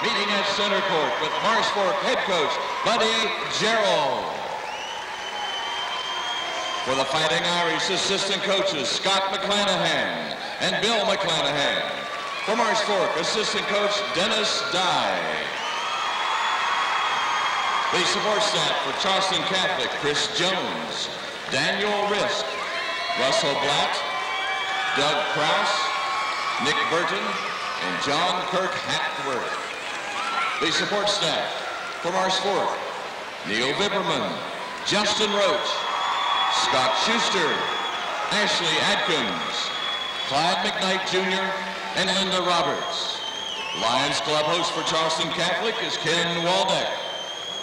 Meeting at center court with Marsh head coach Buddy Gerald. For the Fighting Irish, assistant coaches Scott McClanahan and Bill McClanahan. For Marsh Fork, assistant coach Dennis Dye. The support staff for Charleston Catholic, Chris Jones, Daniel Risk, Russell Blatt, Doug Krause, Nick Burton, and John Kirk Hackworth. The support staff for Marsh Fork, Neil Bipperman, Justin Roach, Scott Schuster, Ashley Adkins, Clyde McKnight Jr., and Linda Roberts. Lions Club host for Charleston Catholic is Ken Waldeck.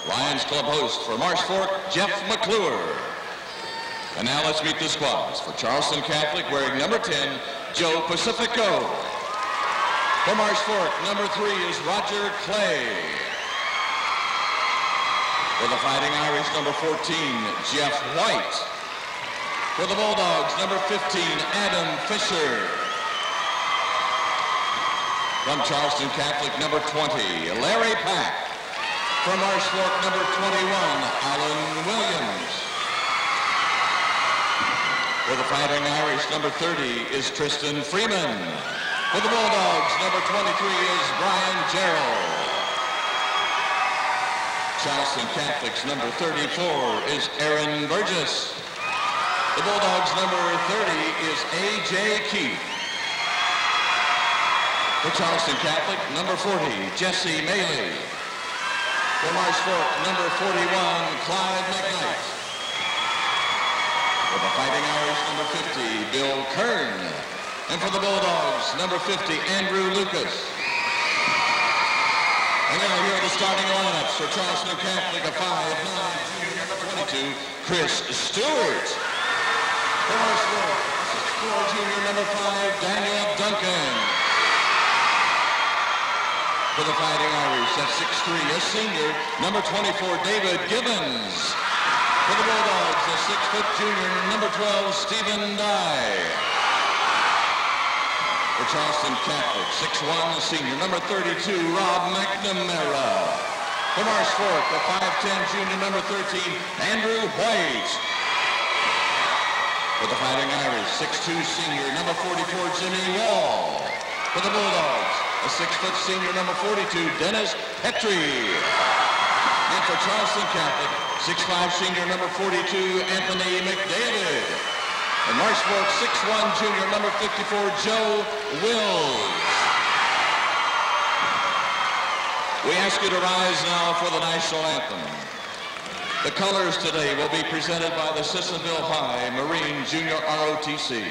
Lions Club host for Marsh Fork, Jeff McClure. And now let's meet the squads. For Charleston Catholic, wearing number 10, Joe Pacifico. For Marsh Fork, number 3 is Roger Clay. For the Fighting Irish, number 14, Jeff White. For the Bulldogs, number 15, Adam Fisher. From Charleston Catholic, number 20, Larry Pack. From Marsh Fork, number 21, Alan Williams. For the Fighting Irish, number 30 is Tristan Freeman. For the Bulldogs, number 23 is Brian Gerald. Charleston Catholic's number 34 is Aaron Burgess. The Bulldogs' number 30 is A.J. Keith. For Charleston Catholic, number 40, Jesse Maley. For Marsh Fork, number 41, Clyde McKnight. For the Fighting Irish, number 50, Bill Kern. And for the Bulldogs, number 50, Andrew Lucas. And now here are the starting lineups for Charleston Catholic, a 5'9", number 22, Chris Stewart. For Marsh Fork, 6'4", junior, number 5, Daniel Duncan. For the Fighting Irish, at 6'3", a senior, number 24, David Gibbons. For the Bulldogs, a 6-foot junior, number 12, Stephen Dye. For Charleston Catholic, 6'1", senior, number 32, Rob McNamara. For Marsh Fork, a 5'10", junior, number 13, Andrew White. For the Fighting Irish, 6'2", senior, number 44, Jimmy Wall. For the Bulldogs, a 6-foot senior, number 42, Dennis Petrie. And for Charleston Catholic, 6'5", senior, number 42, Anthony McDavid. And Marsh Fork, 6'1", junior, number 54, Joe Wills. We ask you to rise now for the national anthem. The colors today will be presented by the Sissonville High Marine Junior ROTC,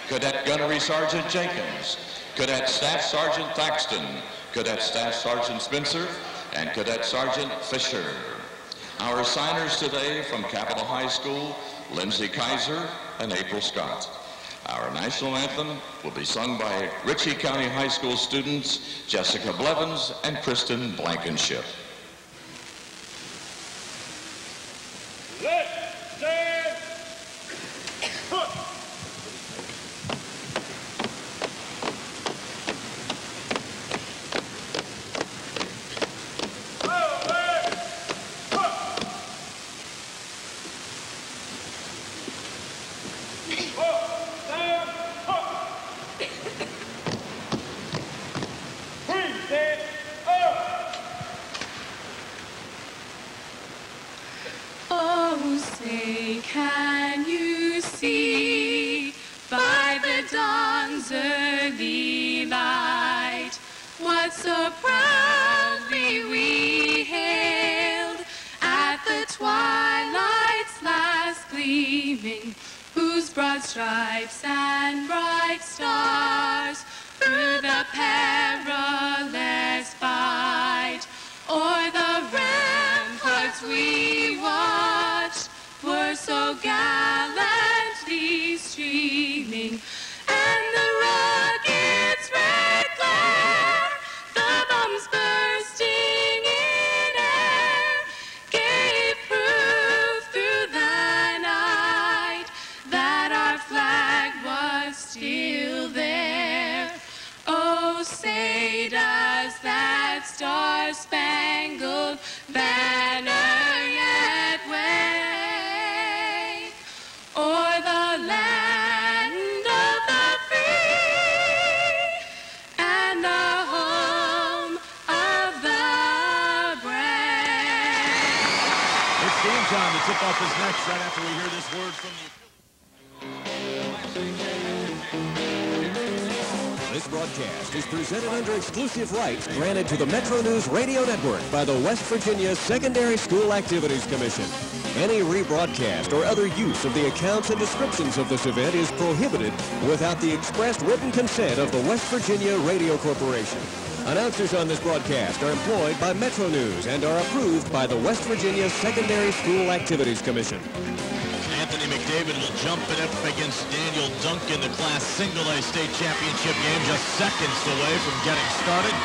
Cadet Gunnery Sergeant Jenkins, Cadet Staff Sergeant Thaxton, Cadet Staff Sergeant Spencer, and Cadet Sergeant Fisher. Our signers today from Capitol High School, Lindsay Kaiser and April Scott. Our national anthem will be sung by Ritchie County High School students Jessica Blevins and Kristen Blankenship. Say, can you see by the dawn's early light what so proudly we hailed at the twilight's last gleaming, whose broad stripes and bright stars through the perilous fight o'er the ramparts we watched were so gallantly streaming, and the rocket's red glare, the bombs bursting in air, gave proof through the night that our flag was still there. Oh, star-spangled banner yet wave o'er the land of the free and the home of the brave. It's game time. The tip-off is next right after we hear this word from the... This broadcast is presented under exclusive rights granted to the Metro News Radio Network by the West Virginia Secondary School Activities Commission. Any rebroadcast or other use of the accounts and descriptions of this event is prohibited without the expressed written consent of the West Virginia Radio Corporation. Announcers on this broadcast are employed by Metro News and are approved by the West Virginia Secondary School Activities Commission. Anthony McDavid will jump it up against Daniel Duncan, the Class Single-A State Championship game, just seconds away from getting started.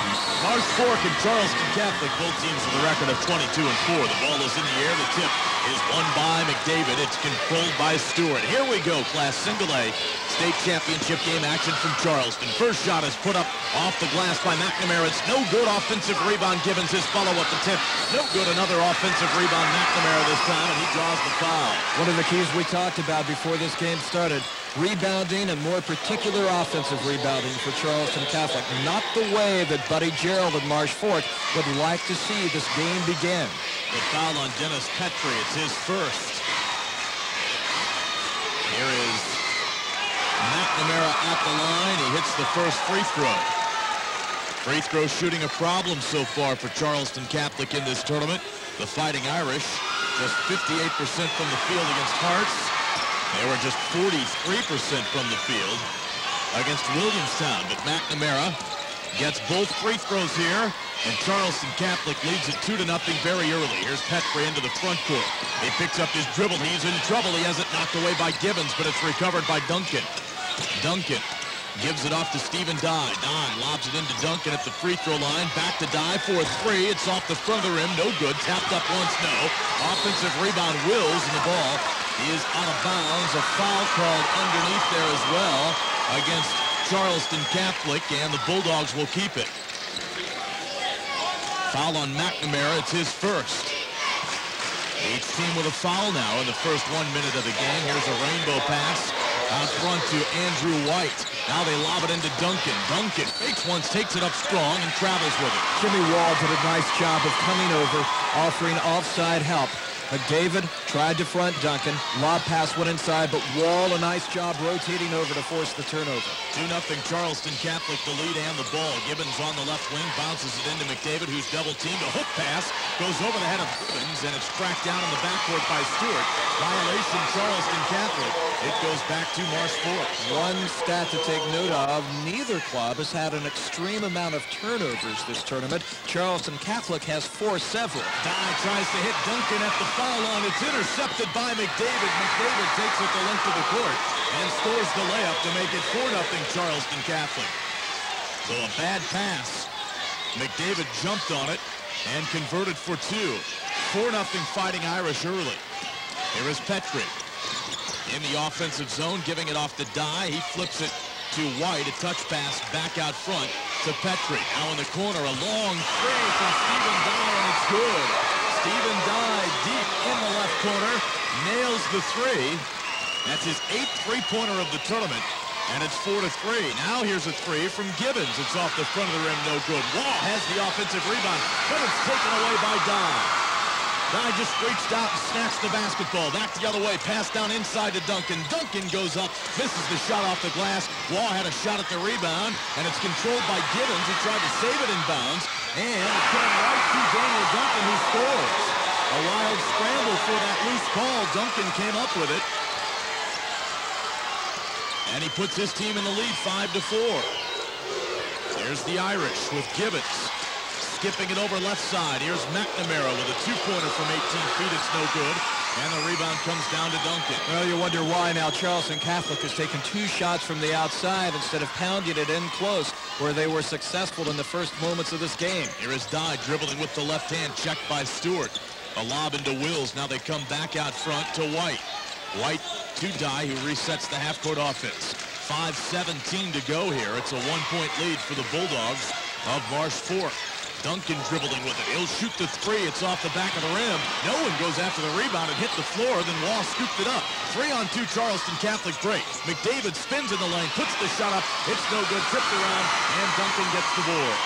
Marsh Fork and Charleston Catholic, both teams with a record of 22-4. The ball is in the air. The tip is won by McDavid. It's controlled by Stewart. Here we go, Class Single-A State Championship game action from Charleston. First shot is put up off the glass by McNamara. It's no good. Offensive rebound. Gibbons his follow-up attempt. No good. Another offensive rebound. McNamara this time, and he draws the foul. One of the keys we talked about before this game started, rebounding and more particular offensive rebounding for Charleston Catholic. Not the way that Buddy Gerald and Marsh Fork would like to see this game begin. The foul on Dennis Petrie. It's his first. Here is McNamara at the line. He hits the first free throw. Free throw shooting a problem so far for Charleston Catholic in this tournament. The Fighting Irish, just 58% from the field against Hearts. They were just 43% from the field against Williamstown. But McNamara gets both free throws here, and Charleston Catholic leads it 2-0 very early. Here's Petrie into the front court. He picks up his dribble. He's in trouble. He has it knocked away by Gibbons, but it's recovered by Duncan. Duncan gives it off to Stephen Dye. Don lobs it into Duncan at the free throw line. Back to Dye for a three. It's off the front of the rim. No good. Tapped up once. No. Offensive rebound. Wills, and the ball is out of bounds. A foul called underneath there as well against Charleston Catholic, and the Bulldogs will keep it. Foul on McNamara. It's his first. Each team with a foul now in the first 1 minute of the game. Here's a rainbow pass out front to Andrew White. Now they lob it into Duncan. Duncan fakes once, takes it up strong, and travels with it. Jimmy Wall did a nice job of coming over, offering offside help. McDavid tried to front Duncan. Lob pass went inside, but Wall a nice job rotating over to force the turnover. 2-0 Charleston Catholic, the lead and the ball. Gibbons on the left wing, bounces it into McDavid, who's double-teamed. A hook pass goes over the head of Gibbons, and it's tracked down in the backcourt by Stewart. Violation, Charleston Catholic. It goes back to Marsh Fork. One stat to take note of, neither club has had an extreme amount of turnovers this tournament. Charleston Catholic has forced several. Dye tries to hit Duncan at the foul line. It's intercepted by McDavid. McDavid takes it the length of the court and scores the layup to make it 4-0 Charleston Catholic. So a bad pass. McDavid jumped on it and converted for two. 4-0 Fighting Irish early. Here is Petrie in the offensive zone, giving it off to Dye. He flips it to White. A touch pass back out front to Petrie. Now in the corner, a long three from Stephen Dye, and it's good. Stephen Dye deep in the left corner, nails the three. That's his 8th three-pointer of the tournament, and it's 4-3. Now here's a three from Gibbons. It's off the front of the rim, no good. Wall has the offensive rebound, but it's taken away by Dye. Dye just reached out and snatched the basketball. Back the other way, pass down inside to Duncan. Duncan goes up, misses the shot off the glass. Wall had a shot at the rebound, and it's controlled by Gibbons, who tried to save it in bounds. And it's going right to Daniel Duncan, who scores. A wild scramble for that loose ball. Duncan came up with it. And he puts his team in the lead 5-4. Here's the Irish with Gibbons. Skipping it over left side. Here's McNamara with a two-pointer from 18 feet. It's no good. And the rebound comes down to Duncan. Well, you wonder why now Charleston Catholic has taken 2 shots from the outside instead of pounding it in close, where they were successful in the first moments of this game. Here is Dye dribbling with the left hand, checked by Stewart. A lob into Wills. Now they come back out front to White. White to Dye, who resets the half-court offense. 5:17 to go here. It's a 1-point lead for the Bulldogs of Marsh Fork. Duncan dribbling with it. He'll shoot the three. It's off the back of the rim. No one goes after the rebound and hit the floor. Then Wall scooped it up. 3-on-2 Charleston Catholic break. McDavid spins in the lane, puts the shot up. It's no good. Tripped around, and Duncan gets the board.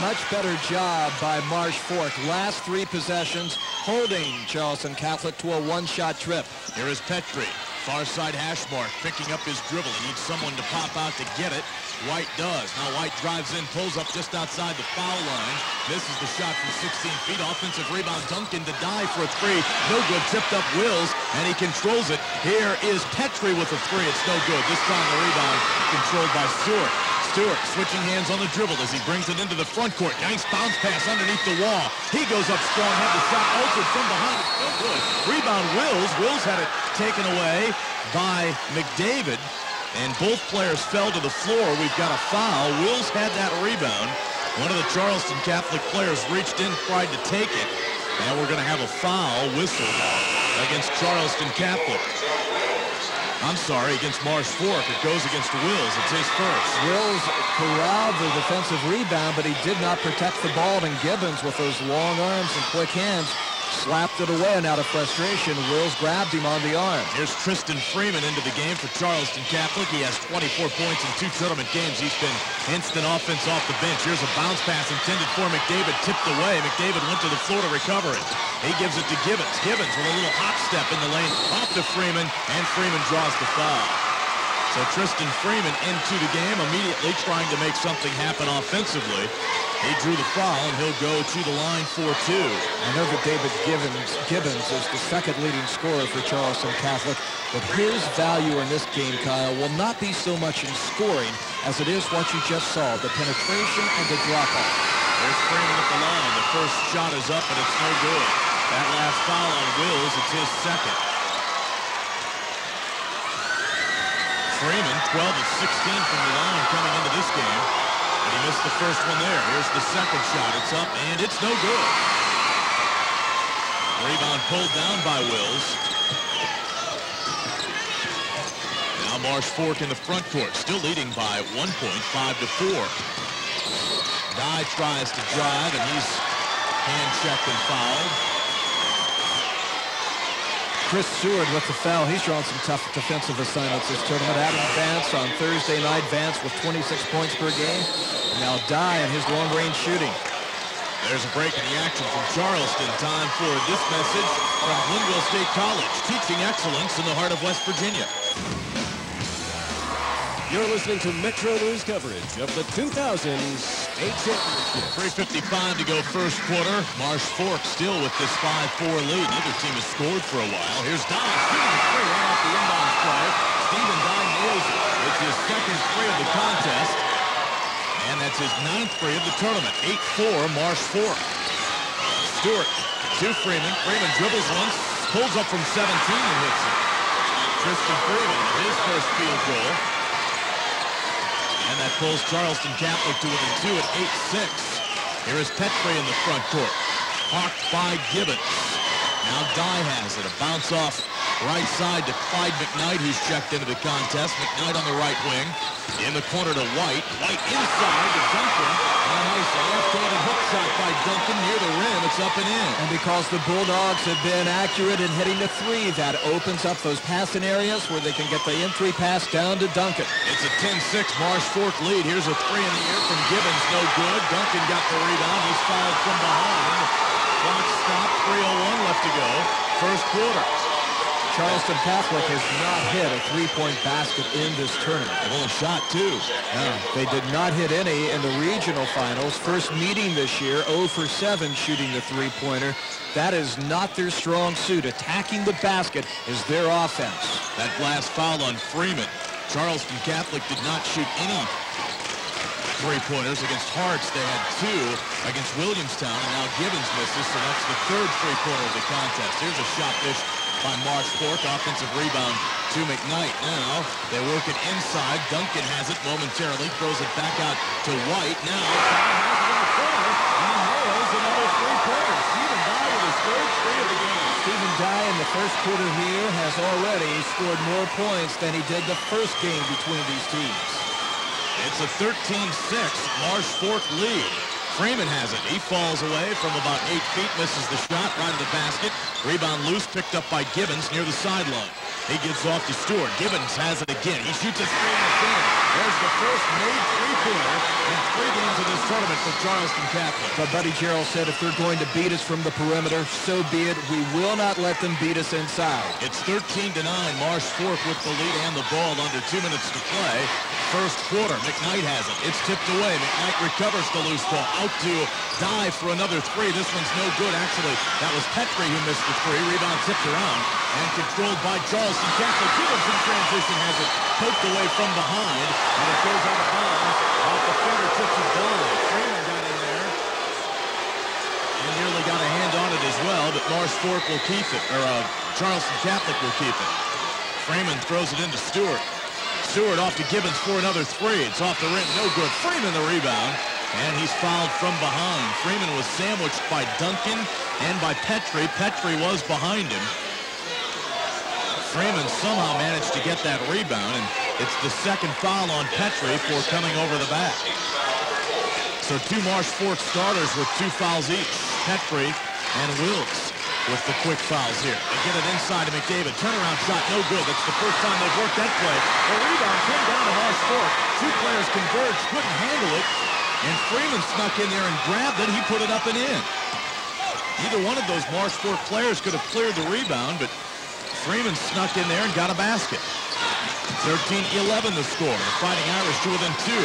Much better job by Marsh Fork. Last 3 possessions, holding Charleston Catholic to a one-shot trip. Here is Petrie. Far side hash mark, picking up his dribble. He needs someone to pop out to get it. White does. Now White drives in, pulls up just outside the foul line. Misses the shot from 16 feet. Offensive rebound. Duncan to dive for a three. No good. Tipped up Wills, and he controls it. Here is Petrie with a three. It's no good. This time the rebound controlled by Stewart. Stewart switching hands on the dribble as he brings it into the front court. Nice bounce pass underneath the wall. He goes up strong, had the shot altered from behind. It's no good. Rebound Wills. Wills had it taken away by McDavid, and both players fell to the floor. We've got a foul. Wills had that rebound. One of the Charleston Catholic players reached in, tried to take it, and we're going to have a foul whistled against Charleston Catholic. I'm sorry, against Marsh Fork. It goes against Wills. It's his first. Wills corralled the defensive rebound, but he did not protect the ball, and Gibbons, with those long arms and quick hands, slapped it away, and out of frustration, Wills grabbed him on the arm. Here's Tristan Freeman into the game for Charleston Catholic. He has 24 points in 2 tournament games. He's been instant offense off the bench. Here's a bounce pass intended for McDavid, tipped away. McDavid went to the floor to recover it. He gives it to Gibbons. Gibbons with a little hop step in the lane, off to Freeman, and Freeman draws the foul. So Tristan Freeman into the game, immediately trying to make something happen offensively. He drew the foul, and he'll go to the line for 2. I know that David Gibbons is the second leading scorer for Charleston Catholic, but his value in this game, Kyle, will not be so much in scoring as it is what you just saw, the penetration and the drop-off. There's Freeman at the line. The first shot is up, and it's no good. That last foul on Wills, it's his second. Freeman, 12 of 16 from the line coming into this game. And he missed the first one there. Here's the second shot. It's up, and it's no good. Rebound pulled down by Wills. Now Marsh Fork in the front court, still leading by 1 point, 5-4. Dye tries to drive, and he's hand-checked and fouled. Chris Seward with the foul. He's drawn some tough defensive assignments this tournament. Adam Vance on Thursday night. Vance with 26 points per game. And now Dye in his long-range shooting. There's a break in the action from Charleston. Time for this message from Glenville State College, teaching excellence in the heart of West Virginia. You're listening to Metro News coverage of the 2000 State Championship. 3:55 to go first quarter. Marsh Fork still with this 5-4 lead. Neither team has scored for a while. Here's Dye shooting a three right off the inbound play. Stephen Dye nails it. It's his second three of the contest. And that's his 9th three of the tournament. 8-4 Marsh Fork. Stewart to Freeman. Freeman dribbles once, pulls up from 17 and hits it. Tristan Freeman, his first field goal. And that pulls Charleston Catholic to within 2 at 8-6. Here is Petrie in the front court. Hawked by Gibbons. Now Dye has it. A bounce off right side to Clyde McKnight, who's checked into the contest. McKnight on the right wing. In the corner to White. White inside to Duncan. And a nice left-handed hook shot by Duncan near the rim. It's up and in. And because the Bulldogs have been accurate in hitting the three, that opens up those passing areas where they can get the in-3 pass down to Duncan. It's a 10-6 Marsh Fork lead. Here's a three in the air from Gibbons. No good. Duncan got the rebound. He's fouled from behind. Clock stopped. 3:01 left to go. First quarter. Charleston Catholic has not hit a three-point basket in this tournament. They've only shot 2. They did not hit any in the regional finals. First meeting this year, 0 for 7 shooting the three-pointer. That is not their strong suit. Attacking the basket is their offense. That last foul on Freeman. Charleston Catholic did not shoot any three-pointers against Harts. They had 2 against Williamstown, and now Gibbons misses, so that's the 3rd three-pointer of the contest. Here's a shot fish by Marsh Fork. Offensive rebound to McKnight. Now they work it inside. Duncan has it momentarily. Throws it back out to White. Now Dye has it in the corner. And he nails another three-pointer. Stephen Dye with his 3rd three of the game. Stephen Dye in the first quarter here has already scored more points than he did the first game between these teams. It's a 13-6 Marsh Fork lead. Freeman has it. He falls away from about 8 feet, misses the shot, right of the basket. Rebound loose, picked up by Gibbons near the sideline. He gives off to Stewart. Gibbons has it again. He shoots a three and it's in. There's the first made three-pointer in 3 games of this tournament for Charleston Catholic. But Buddy Gerald said if they're going to beat us from the perimeter, so be it. We will not let them beat us inside. It's 13-9. Marsh Fork with the lead and the ball under 2 minutes to play. First quarter, McKnight has it. It's tipped away. McKnight recovers the loose ball. Out to dive for another three. This one's no good, actually. That was Petrie who missed the three. Rebound tipped around and controlled by Charleston Catholic. Gibbons in transition has it poked away from behind, and it goes out of bounds off the fingertips of Don. Freeman got in there and nearly got a hand on it as well, but Marsh Fork will keep it, or Charleston Catholic will keep it. Freeman throws it into Stewart. Stewart off to Gibbons for another three. It's off the rim, no good. Freeman the rebound, and he's fouled from behind. Freeman was sandwiched by Duncan and by Petrie. Petrie was behind him. Freeman somehow managed to get that rebound, and it's the second foul on Petrie for coming over the back. So 2 Marsh Fork starters with 2 fouls each. Petrie and Wilkes with the quick fouls here. They get it inside to McDavid. Turnaround shot, no good. That's the first time they've worked that play. The rebound came down to Marsh Fork. 2 players converged, couldn't handle it, and Freeman snuck in there and grabbed it. He put it up and in. Either one of those Marsh Fork players could have cleared the rebound, but Freeman snuck in there and got a basket. 13-11 the score. The Fighting Irish to within 2.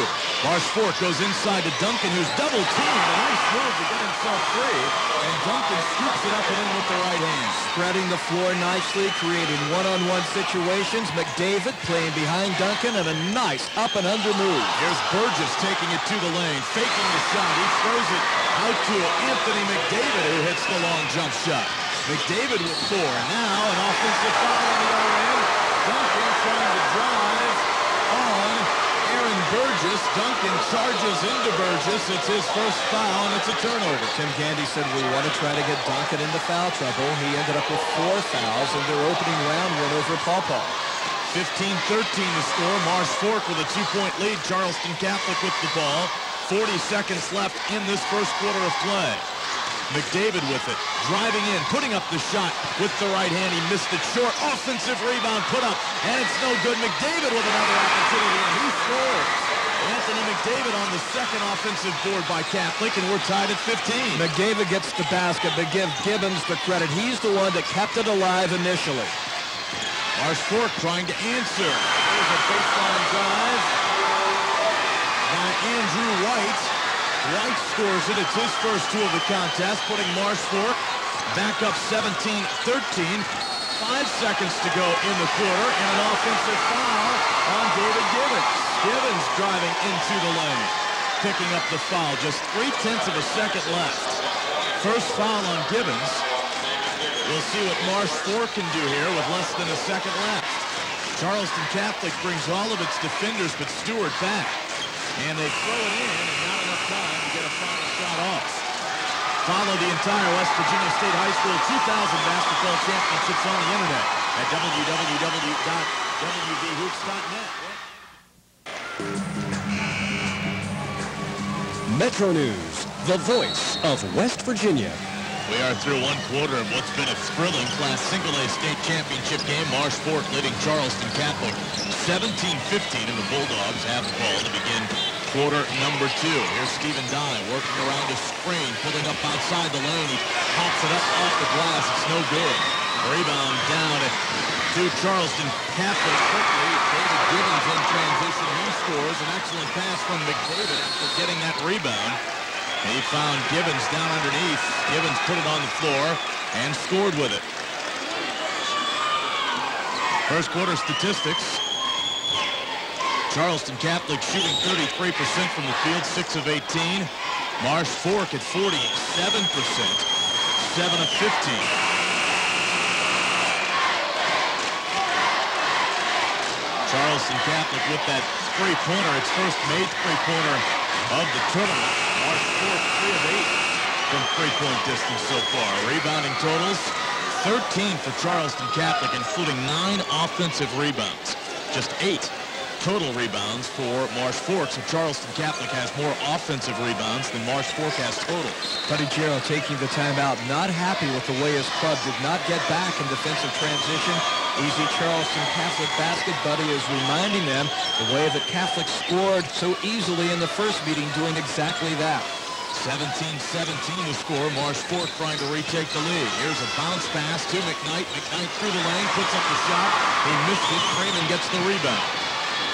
Marsh Fork goes inside to Duncan, who's double teamed. A nice move to get himself free. And Duncan scoops it up and in with the right hand. Spreading the floor nicely, creating one-on-one situations. McDavid playing behind Duncan, and a nice up and under move. Here's Burgess taking it to the lane, faking the shot. He throws it out to Anthony McDavid, who hits the long jump shot. McDavid with 4. Now an offensive foul on the other end. Duncan trying to drive on Aaron Burgess. Duncan charges into Burgess. It's his first foul, and it's a turnover. Tim Gandy said we want to try to get Duncan into foul trouble. He ended up with 4 fouls in their opening round win over Paw Paw. 15-13 the score. Marsh Fork with a 2-point lead. Charleston Catholic with the ball. 40 seconds left in this first quarter of play. McDavid with it, driving in, putting up the shot with the right hand. He missed it short. Offensive rebound put up, and it's no good. McDavid with another opportunity, and he scores. Anthony McDavid on the second offensive board by Catholic, and we're tied at 15. McDavid gets the basket, but give Gibbons the credit. He's the one that kept it alive initially. Marsh Fork trying to answer. There's a baseline drive by Andrew White. White scores it. It's his first 2 of the contest, putting Marsh Fork back up 17-13. 5 seconds to go in the quarter, and an offensive foul on David Gibbons. Gibbons driving into the lane, picking up the foul. Just 0.3 of a second left. First foul on Gibbons. We'll see what Marsh Fork can do here with less than a second left. Charleston Catholic brings all of its defenders but Stewart back. And they throw it in, and not enough time to get a final shot off. Follow the entire West Virginia State High School 2000 basketball championships on the internet at www.wvhoops.net. Metro News, the voice of West Virginia. We are through 1 quarter of what's been a thrilling Class Single-A state championship game. Marsh Fork leading Charleston Catholic 17-15, and the Bulldogs have the ball to begin quarter number 2. Here's Stephen Dye working around a screen, pulling up outside the lane. He pops it up off the glass. It's no good. Rebound down to Charleston Catholic quickly. David Gibbons in transition. He scores. An excellent pass from McDavid after getting that rebound. He found Gibbons down underneath. Gibbons put it on the floor and scored with it. First quarter statistics. Charleston Catholic shooting 33% from the field, 6 of 18. Marsh Fork at 47%, 7 of 15. Charleston Catholic with that three-pointer, its first made three-pointer of the tournament. Marsh Fork 3 of 8 from three-point distance so far. Rebounding totals, 13 for Charleston Catholic, including 9 offensive rebounds. Just 8 total rebounds for Marsh Fork. So Charleston Catholic has more offensive rebounds than Marsh Fork has total. Buddy Gerald taking the timeout, not happy with the way his club did not get back in defensive transition. Easy Charleston Catholic basket. Buddy is reminding them the way that Catholic scored so easily in the first meeting, doing exactly that. 17-17 the score. Marsh Fork trying to retake the lead. Here's a bounce pass to McKnight. McKnight through the lane, puts up the shot. He missed it. Freeman gets the rebound.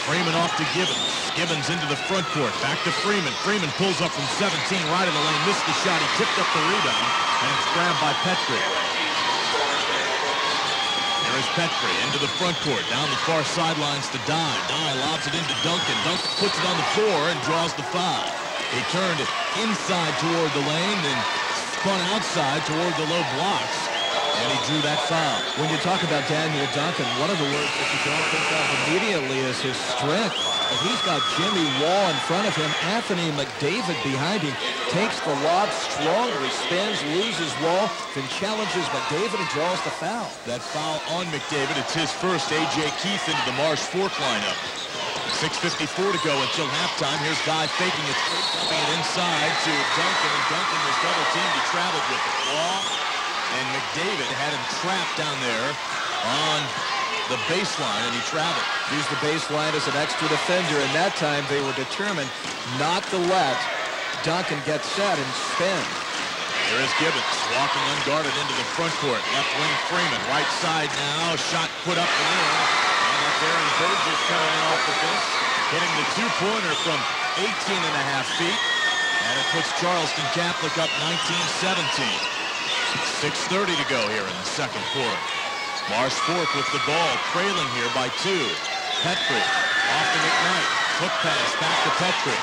Freeman off to Gibbons. Gibbons into the front court. Back to Freeman. Freeman pulls up from 17, right in the lane. Missed the shot. He tipped up the rebound, and it's grabbed by Petrie. There is Petrie into the front court. Down the far sidelines to Dye. Dye lobs it into Duncan. Duncan puts it on the floor and draws the foul. He turned inside toward the lane, then spun outside toward the low blocks, and he drew that foul. When you talk about Daniel Duncan, one of the words that you don't think of immediately is his strength. But he's got Jimmy Wall in front of him, Anthony McDavid behind him, takes the lob strongly, spins, loses Wall, then challenges McDavid and draws the foul. That foul on McDavid, it's his first. A.J. Keith into the Marsh Fork lineup. 6:54 to go until halftime. Here's Dye faking it, dumping it inside to Duncan, and Duncan was double-teamed. He traveled with it. Wall and McDavid had him trapped down there on the baseline, and he traveled. Used the baseline as an extra defender, and that time they were determined not to let Duncan get set and spin. There is Gibbons walking unguarded into the front court. Left wing Freeman, right side now. Shot put up and in. And up there, and Burgess coming in off the bench, hitting the two-pointer from 18.5 feet. And it puts Charleston Catholic up 19-17. 6:30 to go here in the second quarter. Marsh Fork with the ball, trailing here by 2. Petrie off to McKnight. Hook pass back to Petrie.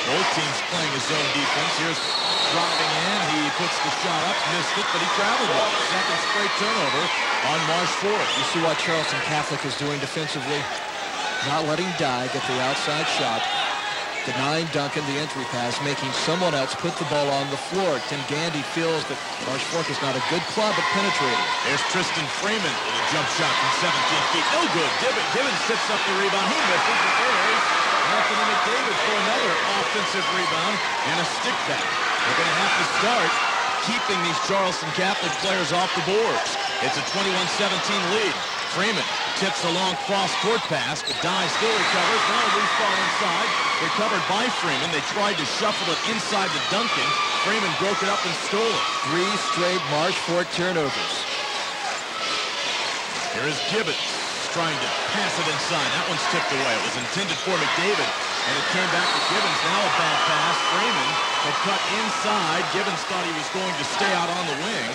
Both teams playing his zone defense. Here's driving in. He puts the shot up, missed it, but he traveled with it. Second straight turnover on Marsh Fork. You see what Charleston Catholic is doing defensively? Not letting Dye get the outside shot. Denying Duncan the entry pass, making someone else put the ball on the floor. Tim Gandy feels that Marsh Fork is not a good club at penetrating. There's Tristan Freeman with a jump shot from 17 feet. No good. Gibbons sits up the rebound. He misses. There's Anthony McDavid for another offensive rebound and a stick back. They're going to have to start keeping these Charleston Catholic players off the boards. It's a 21-17 lead. Freeman tips a long cross-court pass, but Dye still recovers. Now a loose ball inside. Recovered by Freeman. They tried to shuffle it inside to Duncan. Freeman broke it up and stole it. 3 straight Marsh Fork turnovers. Here is Gibbons trying to pass it inside. That one's tipped away. It was intended for McDavid, and it came back to Gibbons. Now a bad pass. Freeman had cut inside. Gibbons thought he was going to stay out on the wing,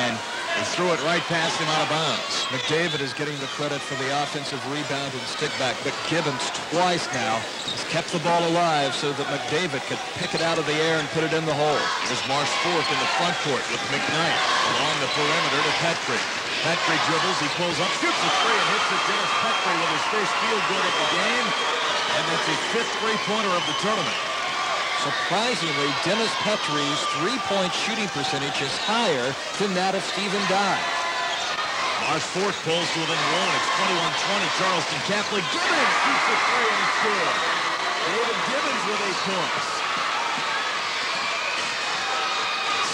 and he threw it right past him out of bounds. McDavid is getting the credit for the offensive rebound and stick back, but Gibbons twice now has kept the ball alive so that McDavid could pick it out of the air and put it in the hole. There's Marsh Fork in the front court with McKnight along the perimeter to Petrie. Petrie dribbles, he pulls up, shoots a three, and hits it. Dennis Petrie with his first field goal of the game, and that's his 5th three-pointer of the tournament. Surprisingly, Dennis Petrie's three-point shooting percentage is higher than that of Stephen Dye. Marsh Fork pulls to within 1. It's 21-20. Charleston Catholic. Gibbons shoots a three, and it's good. David Gibbons with 8 points.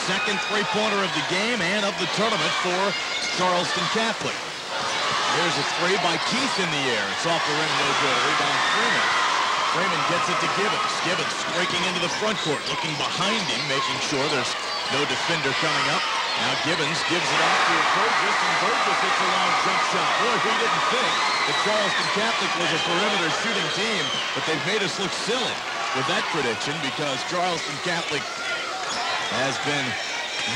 Second three-pointer of the game and of the tournament for Charleston Catholic. There's a three by Keith in the air. It's off the rim, no good. Rebound Freeman. Freeman gets it to Gibbons. Gibbons breaking into the front court, looking behind him, making sure there's no defender coming up. Now Gibbons gives it off to Burgess, and Burgess hits a long jump shot. Boy, we didn't think that Charleston Catholic was a perimeter shooting team, but they've made us look silly with that prediction because Charleston Catholic has been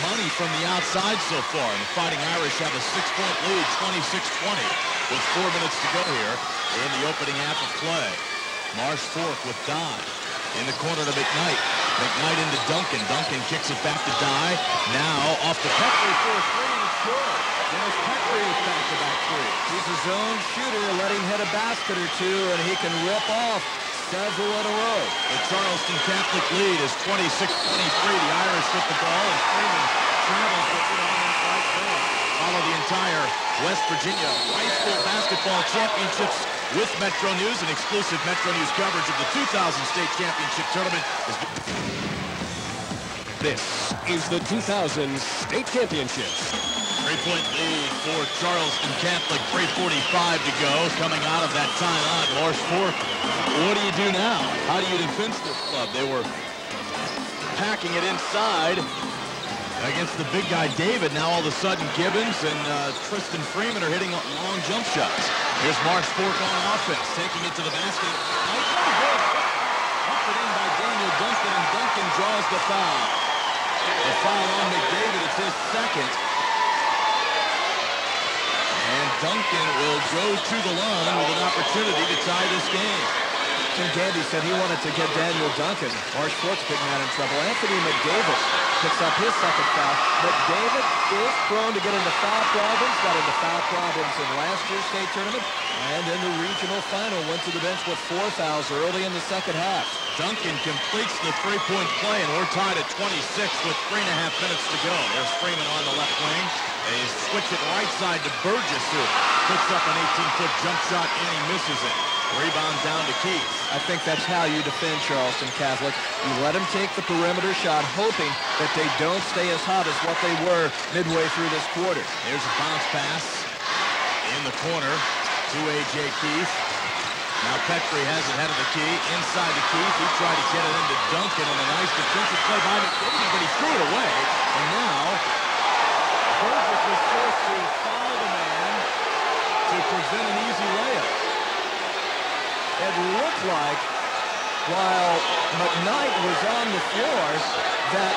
money from the outside so far. And the Fighting Irish have a 6-point lead, 26-20, with 4 minutes to go here in the opening half of play. Marsh Fork with Dye in the corner to McKnight. McKnight into Duncan. Duncan kicks it back to Dye. Now off to Petrie for a three, and it's good. Dennis Petrie with back-to-back three. He's his own shooter. Let him hit a basket or two, and he can rip off several in a row. The Charleston Catholic lead is 26-23. The Irish with the ball, and Freeman travels with it on that right wing. Follow the entire West Virginia High School Basketball Championships with Metro News and exclusive Metro News coverage of the 2000 State Championship Tournament. This is the 2000 State Championships. 3-point lead for Charleston Catholic, 3:45 to go. Coming out of that timeout, Marsh Fork. What do you do now? How do you defend this club? They were packing it inside against the big guy David. Now all of a sudden Gibbons and Tristan Freeman are hitting long jump shots. Here's Marsh Fork on offense, taking it to the basket. Up and in by Daniel Duncan, and Duncan draws the foul. The foul on McDavid, it's his second. And Duncan will go to the line with an opportunity to tie this game. Tim Gandy said he wanted to get Daniel Duncan. Marsh Fork's big man in trouble. Anthony McDavid picks up his second foul. McDavid is prone to get into foul problems. Got into foul problems in last year's state tournament. And in the regional final, went to the bench with 4 fouls early in the second half. Duncan completes the three-point play, and we're tied at 26 with 3.5 minutes to go. There's Freeman on the left wing. They switch it right side to Burgess, who puts up an 18-foot jump shot, and he misses it. Rebound down to Keith. I think that's how you defend Charleston Catholic. You let them take the perimeter shot, hoping that they don't stay as hot as what they were midway through this quarter. There's a bounce pass in the corner to A.J. Keith. Now Petrie has it head of the key, inside the Keith. He tried to get it into Duncan, and a nice defensive play by McDavid, but he threw it away. And now Burgess was forced to foul the man to prevent an easy layup. It looked like, while McKnight was on the floor, that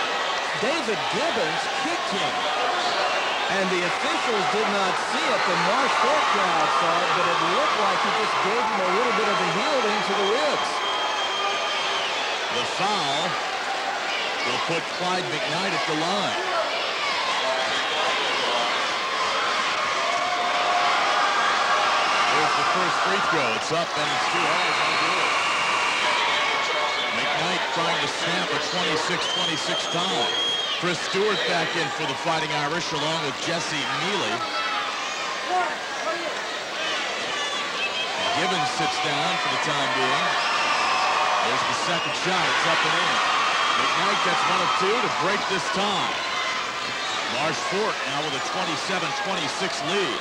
David Gibbons kicked him. And the officials did not see it. The Marsh Fork crowd saw it, but it looked like he just gave him a little bit of a healing to the ribs. The foul will put Clyde McKnight at the line. There's the first free throw. It's up and it's too hard. No good. McKnight trying to snap a 26-26 tie. Chris Stewart back in for the Fighting Irish along with Jesse Neely. Gibbons sits down for the time being. There's the second shot. It's up and in. McKnight gets one of two to break this tie. Marsh Fork now with a 27-26 lead.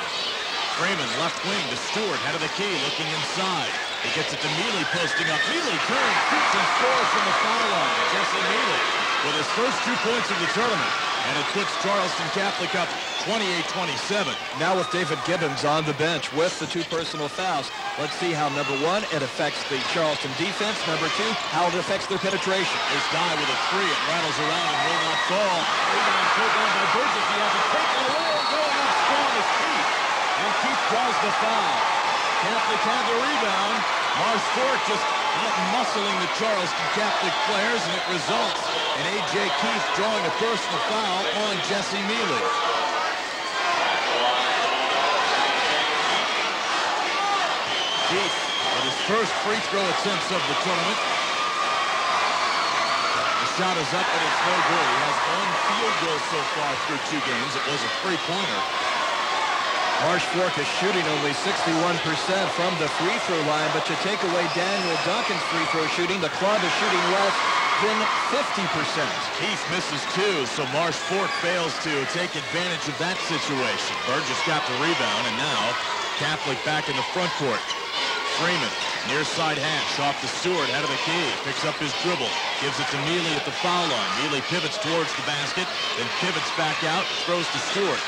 Freeman left wing to Stewart, head of the key, looking inside. He gets it to Mealy posting up. Mealy turns, shoots, and scores from the foul line. Jesse Mealy with his first 2 points of the tournament. And it puts Charleston Catholic up 28-27. Now with David Gibbons on the bench with the 2 personal fouls, let's see how, number 1, it affects the Charleston defense. Number 2, how it affects their penetration. There's Dye with a 3. It rattles around and will not fall. Rebound pulled down by Burgess. He has it taken away and going up strong is Keith. And Keith draws the foul. Catholic had the rebound. Marsh Fork just out-muscling the Charleston Catholic players, and it results in A.J. Keith drawing a personal foul on Jesse Mealy. Keith with his first free throw attempt of the tournament. The shot is up, and it's no good. He has 1 field goal so far through 2 games. It was a three-pointer. Marsh Fork is shooting only 61% from the free throw line, but you take away Daniel Duncan's free throw shooting, the club is shooting less than 50%. Keith misses 2, so Marsh Fork fails to take advantage of that situation. Burgess got the rebound, and now Catholic back in the front court. Freeman, near side hash, off to Stewart, head of the key, picks up his dribble, gives it to Mealy at the foul line. Mealy pivots towards the basket, then pivots back out, throws to Stewart.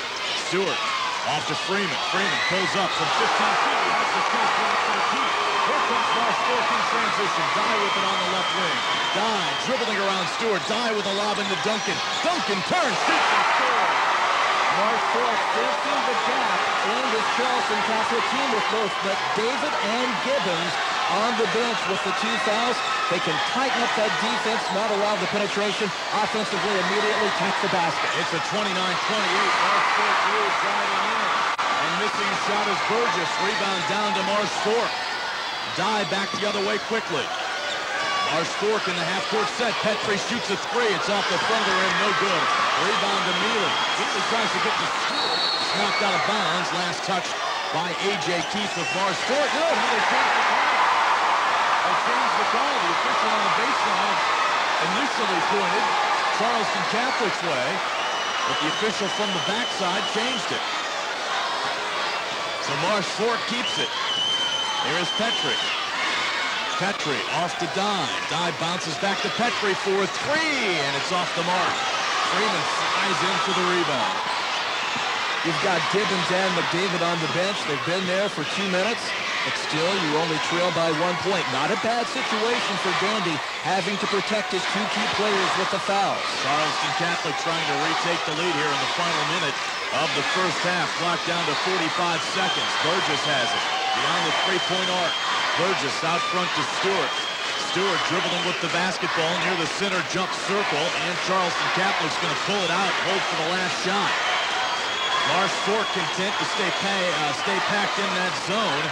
Stewart off to Freeman. Freeman pulls up from 15 feet. He has the shot blocked by Keith. Here comes Marsh Fork in transition. Dye with it on the left wing. Dye dribbling around Stewart. Dye with a lob into Duncan. Duncan turns, shoots, and scores. Marsh Fork filling the gap in this Charleston Catholic team with both David and Gibbons on the bench with the 2 fouls. They can tighten up that defense, not allow the penetration. Offensively, immediately take the basket. It's a 29-28. Marsh Fork lead driving in. And missing a shot is Burgess. Rebound down to Marsh Fork. Dye back the other way quickly. Marsh Fork in the half-court set. Petrie shoots a 3. It's off the front of the rim. No good. Rebound to Mealy. Mealy tries to get the Stewart. It's knocked out of bounds. Last touch by A.J. Keith of Marsh. Good. How they changed the call. They changed the call. The official on the baseline initially pointed Charleston Catholic's way, but the official from the backside changed it. So Marsh Fork keeps it. Here is Petrie. Petrie off to Dye. Dye bounces back to Petrie for three, and it's off the mark. Freeman flies in for the rebound. You've got Gibbons and McDavid on the bench. They've been there for 2 minutes, but still you only trail by 1 point. Not a bad situation for Gandy, having to protect his 2 key players with the fouls. Charleston Catholic trying to retake the lead here in the final minute of the first half. Clock down to 45 seconds. Burgess has it beyond the three-point arc. Burgess out front to Stewart. Stewart dribbling with the basketball near the center jump circle, and Charleston Catholic's going to pull it out, hold for the last shot. Marsh Fork content to stay packed in that zone.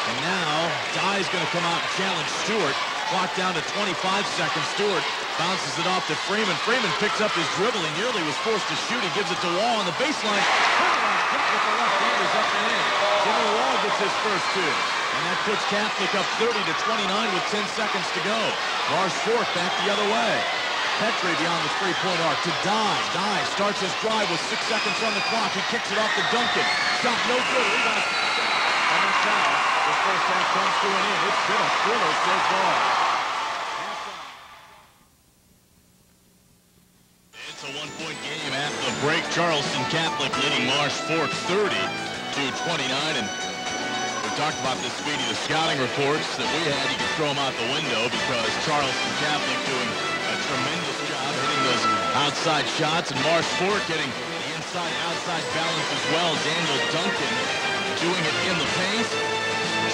And now Dye's going to come out and challenge Stewart. Clock down to 25 seconds. Stewart bounces it off to Freeman. Freeman picks up his dribble. He nearly was forced to shoot. He gives it to Wall on the baseline. With the left hand is up and in. Jimmy Wall gets his first 2. And that puts Catholic up 30-29 with 10 seconds to go. Marsh Fork back the other way. Petrie beyond the three-point arc to Dye. Dye starts his drive with 6 seconds on the clock. He kicks it off to Duncan. Shot no good. Rebound. And that's how the first half comes to an end. It's been a thriller so far. It's a 1-point game at the break. Charleston Catholic leading Marsh Fork 30-29. And we talked about this, Speedy. The scouting reports that we had, you could throw them out the window because Charleston Catholic doing a tremendous job hitting those outside shots, and Marsh Fork getting the inside-outside balance as well. Daniel Duncan doing it in the paint.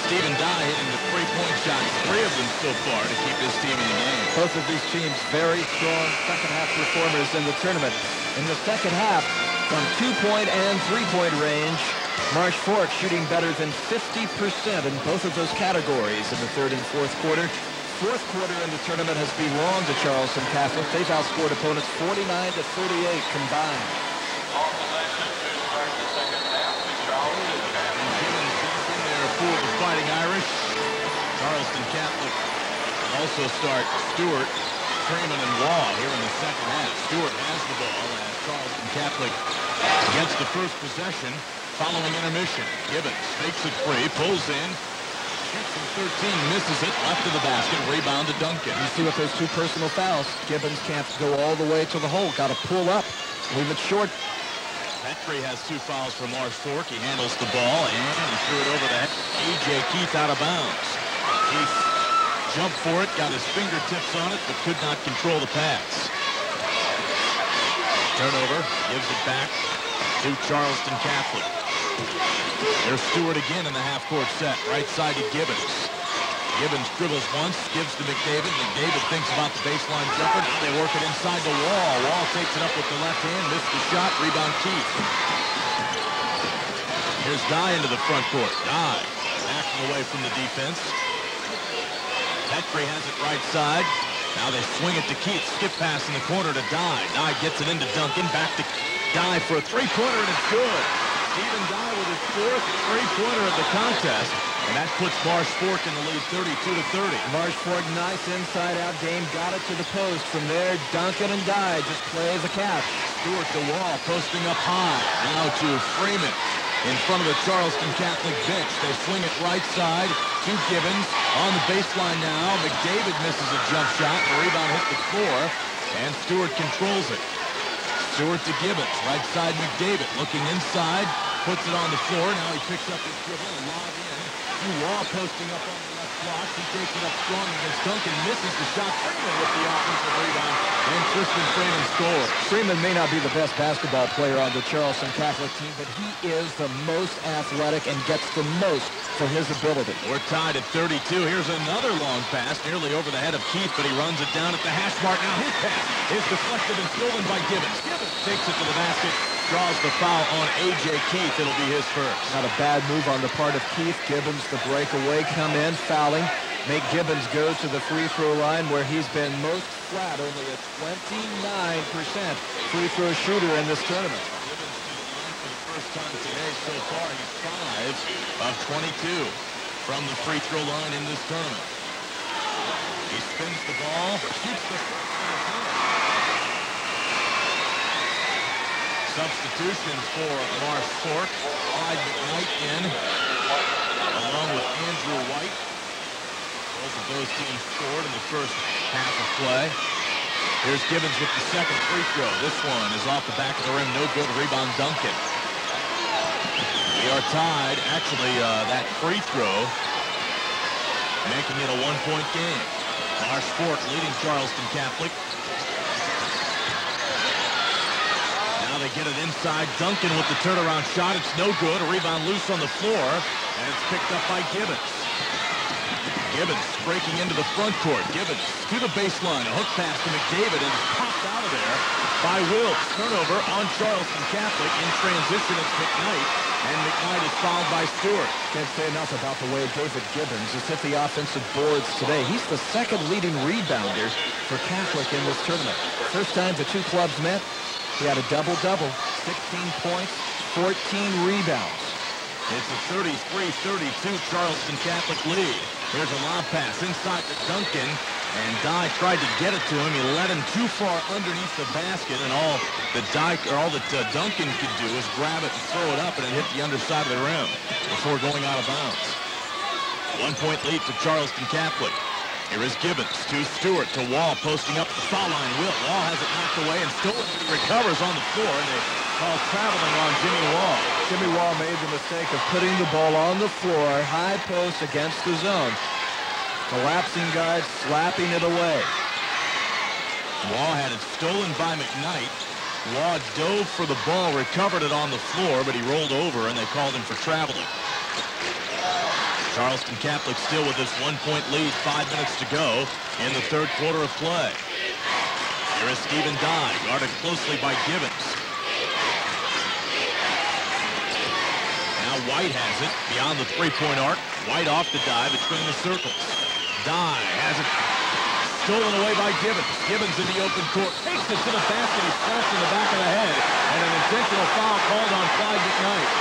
Stephen Dye hitting the three-point shots, 3 of them so far to keep his team in the game. Both of these teams very strong second-half performers in the tournament. In the second half, from 2-point and 3-point range, Marsh Fork shooting better than 50% in both of those categories in the third and fourth quarter. Fourth quarter in the tournament has belonged to Charleston Catholic. They've outscored opponents 49-38 combined. All possession to start the second half is Charleston. And Gibbons back in there for the Fighting Irish. Charleston Catholic will also start Stewart, Freeman, and Waugh here in the second half. Stewart has the ball as Charleston Catholic gets the first possession following intermission. Gibbons fakes it free, pulls in. Shoots from 13, misses it, left of the basket, rebound to Duncan. You see with those 2 personal fouls, Gibbons can't go all the way to the hole. Got to pull up, leave it short. Petrie has 2 fouls for Marsh Fork. He handles the ball, and he threw it over the head. A.J. Keith out of bounds. Keith jumped for it, got his fingertips on it, but could not control the pass. Turnover, gives it back to Charleston Catholic. There's Stewart again in the half-court set. Right side to Gibbons. Gibbons dribbles once, gives to McDavid. McDavid thinks about the baseline jumper. Now they work it inside the Wall. Wall takes it up with the left hand, missed the shot, rebound Keith. Here's Dye into the front court. Dye backing away from the defense. Petrie has it right side. Now they swing it to Keith. Skip pass in the corner to Dye. Dye gets it into Duncan. Back to Dye for a three-pointer, and it's good. Stephen Dye with his 4th three-pointer of the contest, and that puts Marsh Fork in the lead 32-30. Marsh Fork, nice inside-out game, got it to the post. From there, Duncan and Dye just play the catch. Stewart to Wall, posting up high. Now to Freeman in front of the Charleston Catholic bench. They swing it right side to Gibbons. On the baseline now, McDavid misses a jump shot. The rebound hit the floor, and Stewart controls it. Stewart to Gibbons, right side McDavid, looking inside, puts it on the floor. Now he picks up his dribble and lob in. Wall posting up on the left block. He takes it up strong against Duncan, misses the shot. Freeman with the offensive rebound, and Tristan Freeman scores. Freeman may not be the best basketball player on the Charleston Catholic team, but he is the most athletic and gets the most for his ability. We're tied at 32. Here's another long pass, nearly over the head of Keith, but he runs it down at the hash mark. Now his pass is deflected and stolen by Gibbons. Gibbons takes it to the basket, draws the foul on A.J. Keith. It'll be his first. Not a bad move on the part of Keith. Gibbons, the breakaway, come in, fouling. Make Gibbons go to the free throw line where he's been most flat, only a 29% free throw shooter in this tournament. Gibbons to the line for the first first time today so far. He's 5 of 22 from the free throw line in this tournament. He spins the ball, shoots the first one. Substitution for Marsh Fork. Clyde McKnight in, along with Andrew White. Both of those teams scored in the first half of play. Here's Gibbons with the second free throw. This one is off the back of the rim. No good. Rebound Duncan. We are tied. Actually, that free throw making it a one-point game. Marsh Fork leading Charleston Catholic. Now they get it inside. Duncan with the turnaround shot. It's no good. A rebound loose on the floor. And it's picked up by Gibbons. Gibbons breaking into the front court. Gibbons to the baseline. A hook pass to McDavid and popped out of there by Wills. Turnover on Charleston Catholic. In transition, it's McKnight. And McKnight is fouled by Stewart. Can't say enough about the way David Gibbons has hit the offensive boards today. He's the second leading rebounder for Catholic in this tournament. First time the two clubs met, he had a double-double. 16 points, 14 rebounds. It's a 33-32 Charleston Catholic lead. Here's a lob pass inside to Duncan, and Dye tried to get it to him. He let him too far underneath the basket, and all that Duncan could do is grab it and throw it up, and it hit the underside of the rim before going out of bounds. 1-point lead for Charleston Catholic. Here is Gibbons to Stewart to Wall, posting up the foul line. Wall has it knocked away and stolen. He recovers on the floor, and they call traveling on Jimmy Wall. Jimmy Wall made the mistake of putting the ball on the floor, high post against the zone. Collapsing guy, slapping it away. Wall had it stolen by McKnight. Wall dove for the ball, recovered it on the floor, but he rolled over, and they called him for traveling. Charleston Catholic still with this 1-point lead, 5 minutes to go in the third quarter of play. Here is Stephen Dye, guarded closely by Gibbons. Now White has it beyond the three-point arc. White off the dive between the circles. Dye has it stolen away by Gibbons. Gibbons in the open court. Takes it to the basket. He's slapped in the back of the head. And an intentional foul called on Clyde McKnight.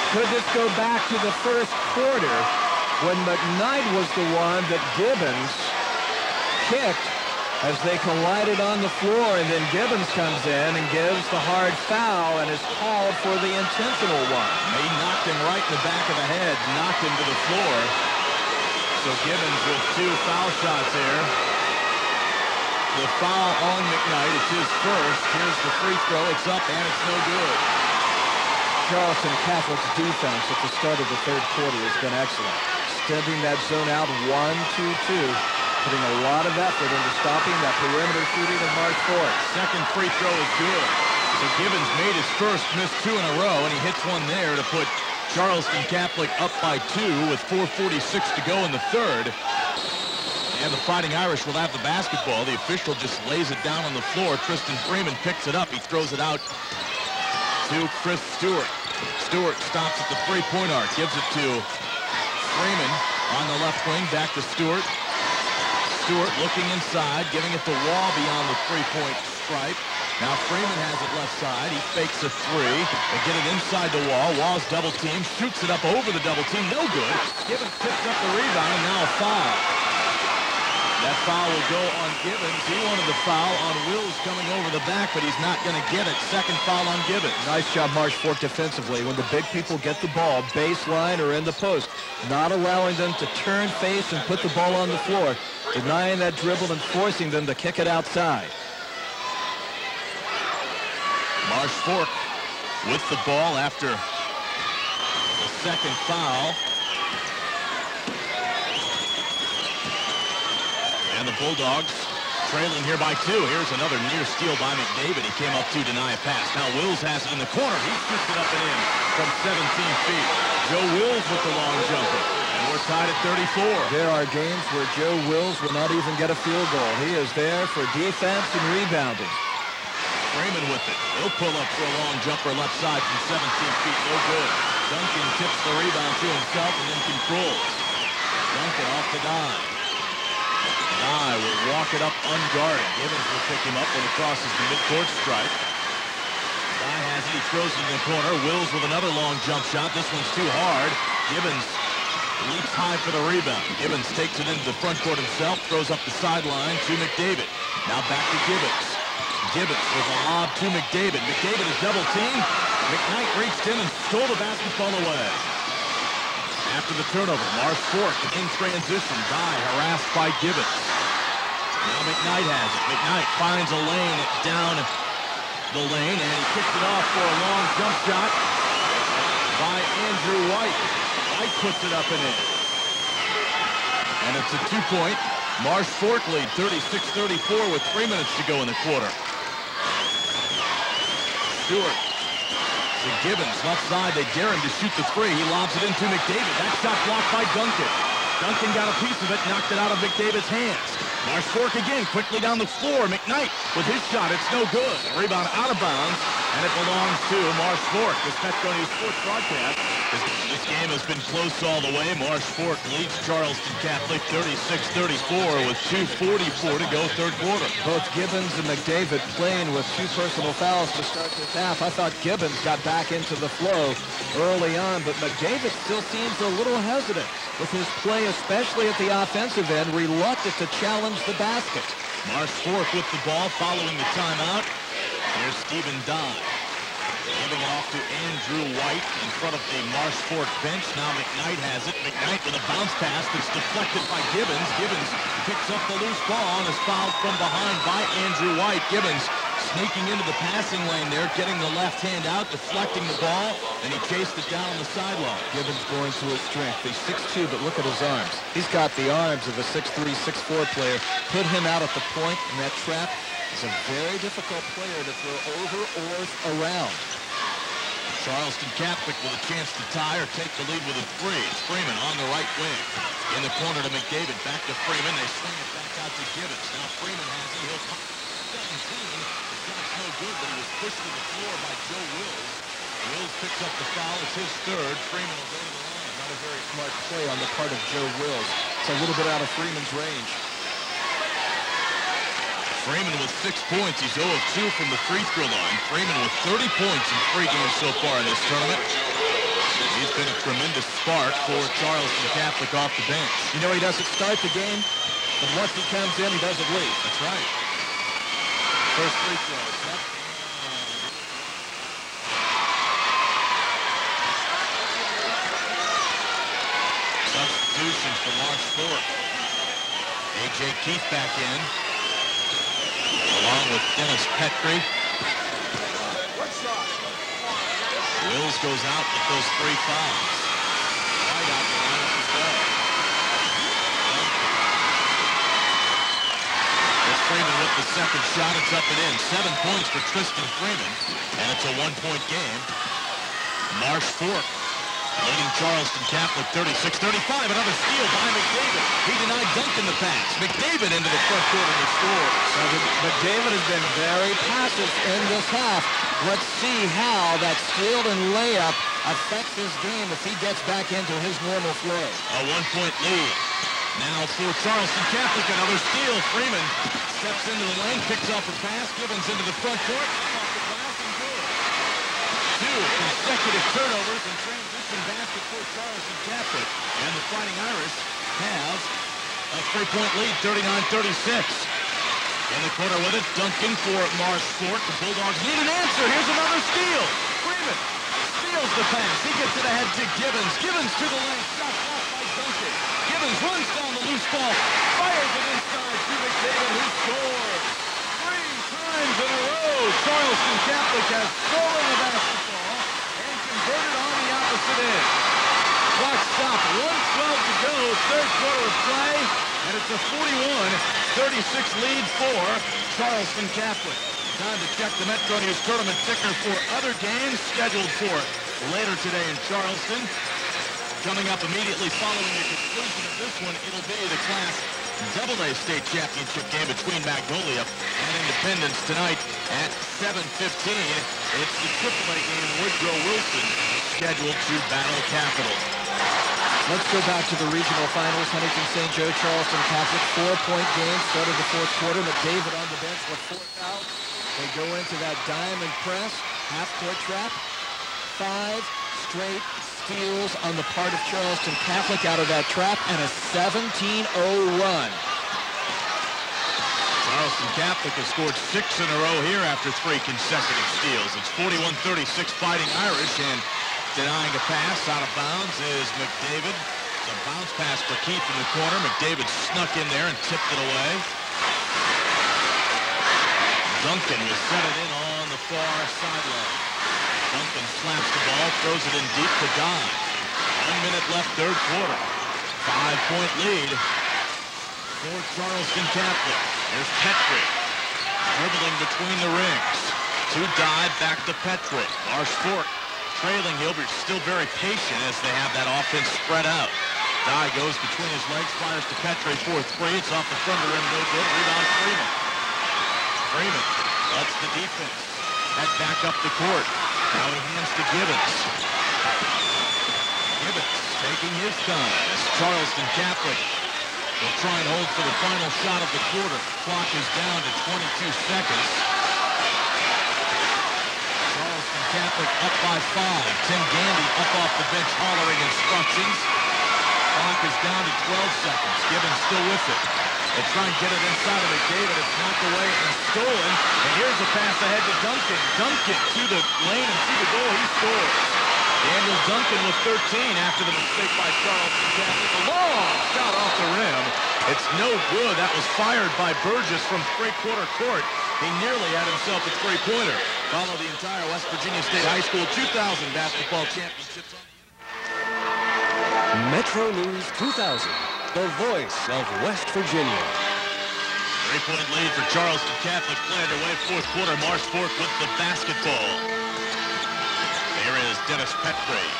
Could this go back to the first quarter when McKnight was the one that Gibbons kicked as they collided on the floor, and then Gibbons comes in and gives the hard foul and is called for the intentional one. He knocked him right in the back of the head, knocked him to the floor. So Gibbons with 2 foul shots here. The foul on McKnight, it's his first. Here's the free throw, it's up and it's no good. Charleston Catholic's defense at the start of the third quarter has been excellent. Extending that zone out 1-2-2, putting a lot of effort into stopping that perimeter shooting of Marsh Fork. Second free throw is good. So Gibbons made his first, missed 2 in a row, and he hits one there to put Charleston Catholic up by 2 with 4:46 to go in the third. And the Fighting Irish will have the basketball. The official just lays it down on the floor. Tristan Freeman picks it up. He throws it out to Chris Stewart. Stewart stops at the three-point arc, gives it to Freeman on the left wing, back to Stewart. Stewart looking inside, giving it to Wall beyond the three-point stripe. Now Freeman has it left side. He fakes a three. They get it inside the Wall. Wall's double team, shoots it up over the double team. No good. Gibbons picks up the rebound, and now a foul. That foul will go on Gibbons. He wanted the foul on Wills coming over the back, but he's not going to get it. Second foul on Gibbons. Nice job, Marsh Fork, defensively. When the big people get the ball, baseline or in the post, not allowing them to turn face and put the ball on the floor, denying that dribble and forcing them to kick it outside. Marsh Fork with the ball after the second foul. And the Bulldogs trailing here by 2. Here's another near steal by McDavid. He came up to deny a pass. Now Wills has it in the corner. He shoots it up and in from 17 feet. Joe Wills with the long jumper. And we're tied at 34. There are games where Joe Wills will not even get a field goal. He is there for defense and rebounding. Freeman with it. He'll pull up for a long jumper left side from 17 feet. No good. Duncan tips the rebound to himself and then controls. Duncan off the dive. Dye will walk it up unguarded. Gibbons will pick him up when he crosses the midcourt stripe. Dye has it. He throws it in the corner. Wills with another long jump shot. This one's too hard. Gibbons leaps high for the rebound. Gibbons takes it into the front court himself, throws up the sideline to McDavid. Now back to Gibbons. Gibbons with a lob to McDavid. McDavid is double teamed. McKnight reached in and stole the basketball away. After the turnover, Marsh forked in transition. Dye harassed by Gibbons. Now McKnight has it. McKnight finds a lane down the lane, and he kicks it off for a long jump shot by Andrew White. White puts it up and in. And it's a two-point Marsh Fork lead, 36-34 with 3 minutes to go in the quarter. Stewart to Gibbons, left side. They dare him to shoot the three. He lobs it into McDavid. That shot blocked by Duncan. Duncan got a piece of it, knocked it out of McDavid's hands. Marsh Fork again, quickly down the floor. McKnight with his shot. It's no good. Rebound out of bounds, and it belongs to Marsh Fork. This Metro News Sports broadcast. This game has been close all the way. Marsh Fork leads Charleston Catholic 36-34 with 2:44 to go third quarter. Both Gibbons and McDavid playing with 2 personal fouls to start this half. I thought Gibbons got back into the flow early on, but McDavid still seems a little hesitant with his play, especially at the offensive end, reluctant to challenge the basket. Marsh Fork with the ball following the timeout. Here's Stephen Dye. Giving it off to Andrew White in front of the Marsh Fork bench. Now McKnight has it. McKnight with a bounce pass that's deflected by Gibbons. Gibbons picks up the loose ball and is fouled from behind by Andrew White. Gibbons sneaking into the passing lane there, getting the left hand out, deflecting the ball, and he chased it down on the sideline. Gibbons going to his strength. He's 6'2", but look at his arms. He's got the arms of a 6'3", 6'4 player. Put him out at the point in that trap. He's a very difficult player to throw over or around. Charleston Catholic with a chance to tie or take the lead with a three. It's Freeman on the right wing. In the corner to McDavid. Back to Freeman. They swing it back out to Gibbons. Now Freeman has it. He'll pop 17. The shot's no good, but he was pushed to the floor by Joe Wills. Wills picks up the foul. It's his third. Freeman will go to the line. Not a very smart play on the part of Joe Wills. It's a little bit out of Freeman's range. Freeman with 6 points. He's 0 of 2 from the free throw line. Freeman with 30 points in 3 games so far in this tournament. He's been a tremendous spark for Charleston Catholic off the bench. You know, he doesn't start the game, but once he comes in, he doesn't leave. That's right. First free throw. Substitution for Marsh Fork. A.J. Keith back in, along with Dennis Petrie. Wills goes out with those 3 fouls. Right out the lineup as well. It's Freeman with the second shot. It's up and in. 7 points for Tristan Freeman, and it's a 1-point game. Marsh Fork leading Charleston Catholic 36-35. Another steal by McDavid. He denied Duncan the pass. McDavid into the front court and he scores. McDavid has been very passive in this half. Let's see how that steal and layup affects his game if he gets back into his normal flow. A 1-point lead. Now for Charleston Catholic, another steal. Freeman steps into the lane, picks off a pass. Gibbons into the front court. Off the glass and good. 2 consecutive turnovers and transition basket for Charleston Catholic. And the Fighting Irish have a 3-point lead, 39-36. In the corner with it, Duncan for Marsh Fork. The Bulldogs need an answer. Here's another steal. Freeman steals the pass. He gets it ahead to Gibbons. Gibbons to the lane. Shot blocked by Duncan. Gibbons runs down the loose ball. Fires it inside to McDavid, who scores. 3 times in a row, Charleston Catholic has stolen the basketball and converted on the opposite end. Clock stopped. 1:12 to go. Third quarter of play. And it's a 41-36 lead for Charleston Catholic. Time to check the Metro News Tournament ticker for other games scheduled for later today in Charleston. Coming up immediately following the conclusion of this one, it'll be the Class AA State Championship game between Magnolia and Independence tonight at 7:15. It's the AAA game, Woodrow Wilson, scheduled to battle Capital. Let's go back to the regional finals. Huntington St. Joe, Charleston Catholic, 4-point game. Started the fourth quarter. McDavid on the bench with 4 fouls. They go into that diamond press. half-court trap. 5 straight steals on the part of Charleston Catholic out of that trap, and a 17-0 run. Charleston Catholic has scored 6 in a row here after 3 consecutive steals. It's 41-36 Fighting Irish, and denying a pass out of bounds is McDavid. It's a bounce pass for Keith in the corner. McDavid snuck in there and tipped it away. Duncan will set it in on the far sideline. Duncan slaps the ball, throws it in deep to Guy. 1 minute left, third quarter. 5-point lead for Charleston Catholic. There's Petrie, dribbling between the rings. 2 dive, back to Petrie. Marsh Fork trailing. Hilbert still very patient as they have that offense spread out. Dye goes between his legs, fires to Petrie for 3. It's off the front of the rim, no good. Rebound Freeman. Freeman lets the defense head back up the court. Now he hands to Gibbons. Gibbons taking his time as Charleston Catholic will try and hold for the final shot of the quarter. Clock is down to 22 seconds. Charleston Catholic up by 5. Tim Gandy up off the bench hollering instructions. Clock is down to 12 seconds. Gibbons still with it. They try and get it inside of McDavid. It's knocked away and stolen. And here's a pass ahead to Duncan. Duncan to the lane and to the goal. He scores. Daniel Duncan with 13 after the mistake by Charleston Catholic. A long shot off the rim. It's no good. That was fired by Burgess from three-quarter court. He nearly had himself a three-pointer. Follow the entire West Virginia State High School 2000 basketball championships on Metro News 2000, the voice of West Virginia. 3-point lead for Charleston Catholic. Play underway, fourth quarter. Marsh Fork with the basketball. There is Dennis Petrie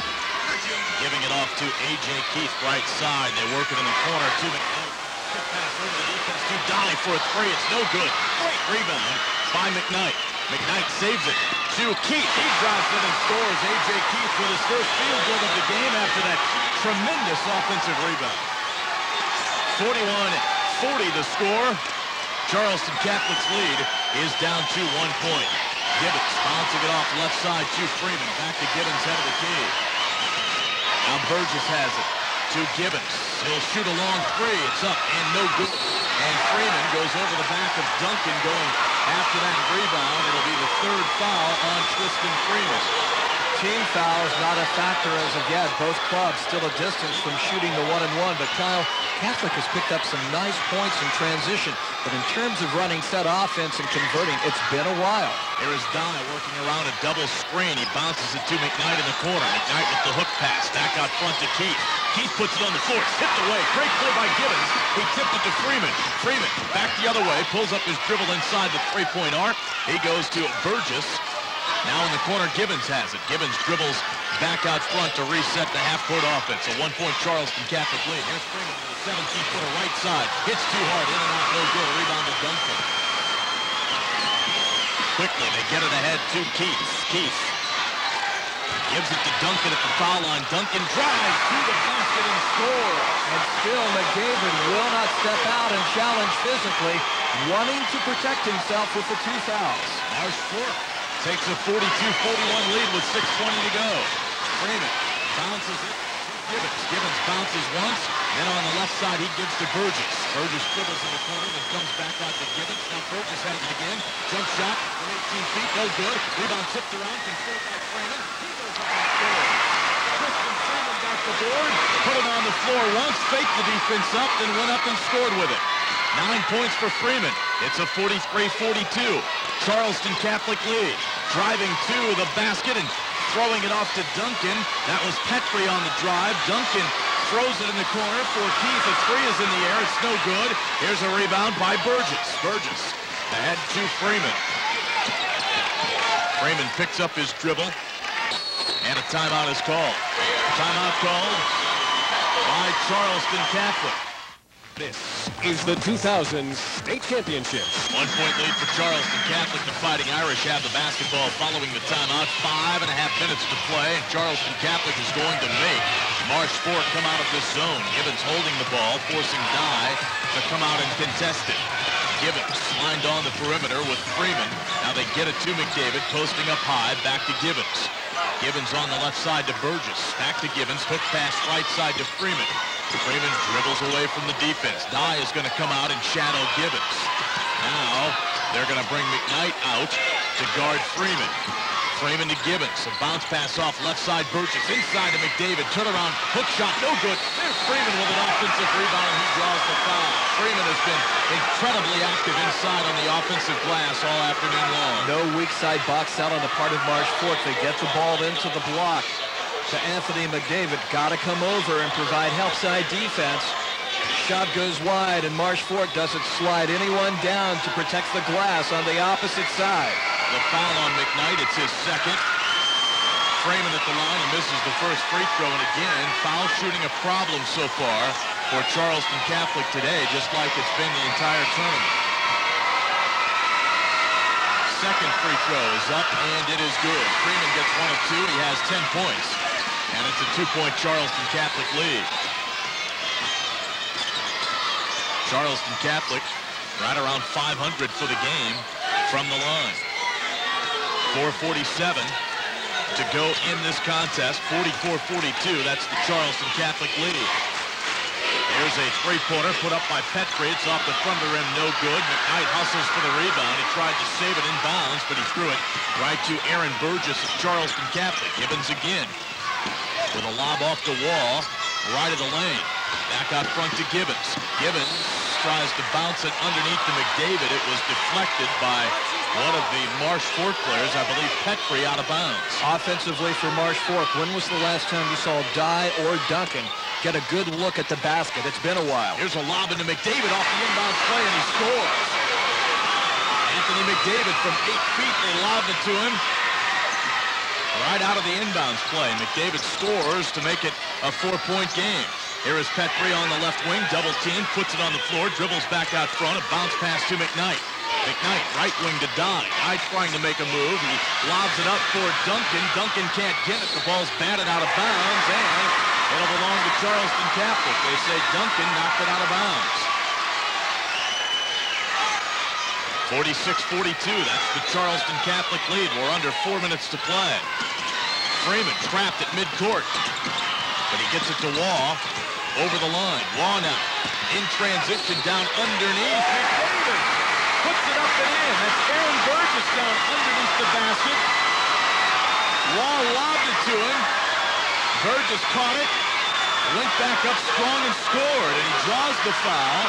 giving it off to A.J. Keith, right side. They work it in the corner to McKnight. Tip pass over the defense to Dye for a 3. It's no good. Great rebound by McKnight. McKnight saves it to Keith. He drives it and scores. A.J. Keith with his first field goal of the game after that tremendous offensive rebound. 41-40 the score. Charleston Catholic's lead is down to 1 point. Gibbons bouncing it off left side to Freeman. Back to Gibbons, head of the key. Now Burgess has it to Gibbons. He'll shoot a long 3. It's up and no good. And Freeman goes over the back of Duncan going after that rebound. It'll be the 3rd foul on Tristan Freeman. Team foul is not a factor as of yet. Both clubs still a distance from shooting the 1-and-1. But Kyle, Catholic has picked up some nice points in transition. But in terms of running set offense and converting, it's been a while. Here is Dye working around a double screen. He bounces it to McKnight in the corner. McKnight with the hook pass. Back out front to Keith. Keith puts it on the floor. It's tipped away. Great play by Gibbons. He tipped it to Freeman. Freeman back the other way. Pulls up his dribble inside the three-point arc. He goes to Burgess. Now in the corner, Gibbons has it. Gibbons dribbles back out front to reset the half-court offense. A 1-point Charleston Catholic lead. Here's Freeman with a 17-footer right side. Hits too hard. In and out, no good. Rebound to Duncan. Quickly, they get it ahead to Keith. Keith gives it to Duncan at the foul line. Duncan drives to the basket and scores. And still, McDavid will not step out and challenge physically, wanting to protect himself with the 2 fouls. Marsh Fork takes a 42-41 lead with 6:20 to go. Freeman bounces it to Gibbons. Gibbons bounces once, then on the left side he gives to Burgess. Burgess dribbles in the corner, then comes back out to Gibbons. Now Burgess has it again. Jump shot from 18 feet, no good. Rebound tipped around, controlled by Freeman. He goes up and scores. Tristan Freeman got the board, put it on the floor once, faked the defense up, then went up and scored with it. 9 points for Freeman. It's a 43-42. Charleston Catholic lead. Driving to the basket and throwing it off to Duncan. That was Petrie on the drive. Duncan throws it in the corner for Keith. A 3 is in the air. It's no good. Here's a rebound by Burgess. Burgess ahead to Freeman. Freeman picks up his dribble. And a timeout is called. Timeout called by Charleston Catholic. This is the 2000 state championship. 1-point lead for Charleston Catholic. The Fighting Irish have the basketball following the timeout. 5.5 minutes to play. Charleston Catholic is going to make Marsh Fork come out of this zone. Gibbons holding the ball, forcing Dye to come out and contest it. Gibbons lined on the perimeter with Freeman. Now they get it to McDavid, posting up high, back to Gibbons. Gibbons on the left side to Burgess. Back to Gibbons, hook pass right side to Freeman. Freeman dribbles away from the defense. Dye is going to come out and shadow Gibbons. Now they're going to bring McKnight out to guard Freeman. Freeman to Gibbons. A bounce pass off left side. Burgess inside to McDavid. Turnaround. Hook shot. No good. There's Freeman with an offensive rebound, and he draws the foul. Freeman has been incredibly active inside on the offensive glass all afternoon long. No weak side box out on the part of Marsh Fork. They get the ball into the block to Anthony McDavid. Got to come over and provide help side defense. Shot goes wide, and Marsh Fork doesn't slide anyone down to protect the glass on the opposite side. The foul on McKnight, it's his second. Freeman at the line, he misses the first free throw, and again, foul shooting a problem so far for Charleston Catholic today, just like it's been the entire tournament. Second free throw is up, and it is good. Freeman gets 1 of 2, he has 10 points, and it's a 2-point Charleston Catholic lead. Charleston Catholic right around 500 for the game from the line. 4:47 to go in this contest. 44-42. That's the Charleston Catholic lead. Here's a three-pointer put up by Petrie. It's off the front of the rim. No good. McKnight hustles for the rebound. He tried to save it inbounds, but he threw it right to Aaron Burgess of Charleston Catholic. Gibbons again with a lob off the wall, right of the lane. Back out front to Gibbons. Gibbons tries to bounce it underneath to McDavid. It was deflected by one of the Marsh Fork players, I believe Petrie, out of bounds. Offensively for Marsh Fork, when was the last time you saw Dye or Duncan get a good look at the basket? It's been a while. Here's a lob into McDavid off the inbound play, and he scores. Anthony McDavid from 8 feet, they lobbed it to him. Right out of the inbounds play. McDavid scores to make it a 4-point game. Here is Petrie on the left wing, double team, puts it on the floor, dribbles back out front, a bounce pass to McKnight. McKnight, right wing to Dye. Dye trying to make a move. He lobs it up for Duncan. Duncan can't get it. The ball's batted out of bounds, and it'll belong to Charleston Catholic. They say Duncan knocked it out of bounds. 46-42. That's the Charleston Catholic lead. We're under 4 minutes to play. Freeman trapped at midcourt, but he gets it to Waugh over the line. Waugh now in transition down underneath. McDavid puts it up and in. That's Aaron Burgess down underneath the basket. Waugh lobbed it to him. Burgess caught it, went back up strong and scored, and he draws the foul.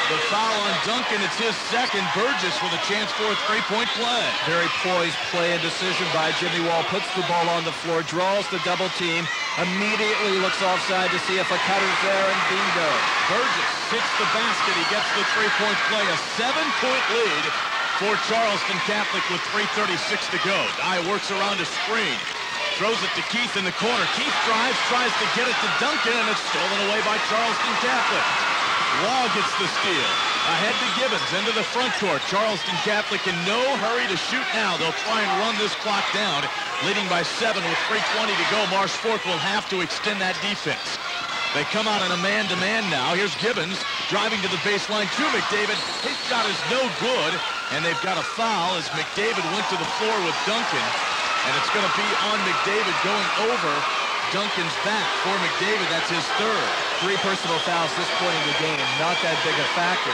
The foul on Duncan, it's his second. Burgess with a chance for a three-point play. Very poised play and decision by Jimmy Waugh. Puts the ball on the floor, draws the double team, immediately looks offside to see if a cutter's there, and bingo. Burgess hits the basket. He gets the three-point play. A 7-point lead for Charleston Catholic with 3:36 to go. Dye works around a screen. Throws it to Keith in the corner. Keith drives, tries to get it to Duncan, and it's stolen away by Charleston Catholic. Waugh gets the steal. Ahead to Gibbons, into the front court. Charleston Catholic in no hurry to shoot now. They'll try and run this clock down. Leading by 7 with 3:20 to go. Marsh Fork will have to extend that defense. They come out in a man-to-man now. Here's Gibbons driving to the baseline to McDavid. His shot is no good, and they've got a foul as McDavid went to the floor with Duncan. And it's going to be on McDavid going over Duncan's back. For McDavid, that's his third. 3 personal fouls this point in the game. Not that big a factor.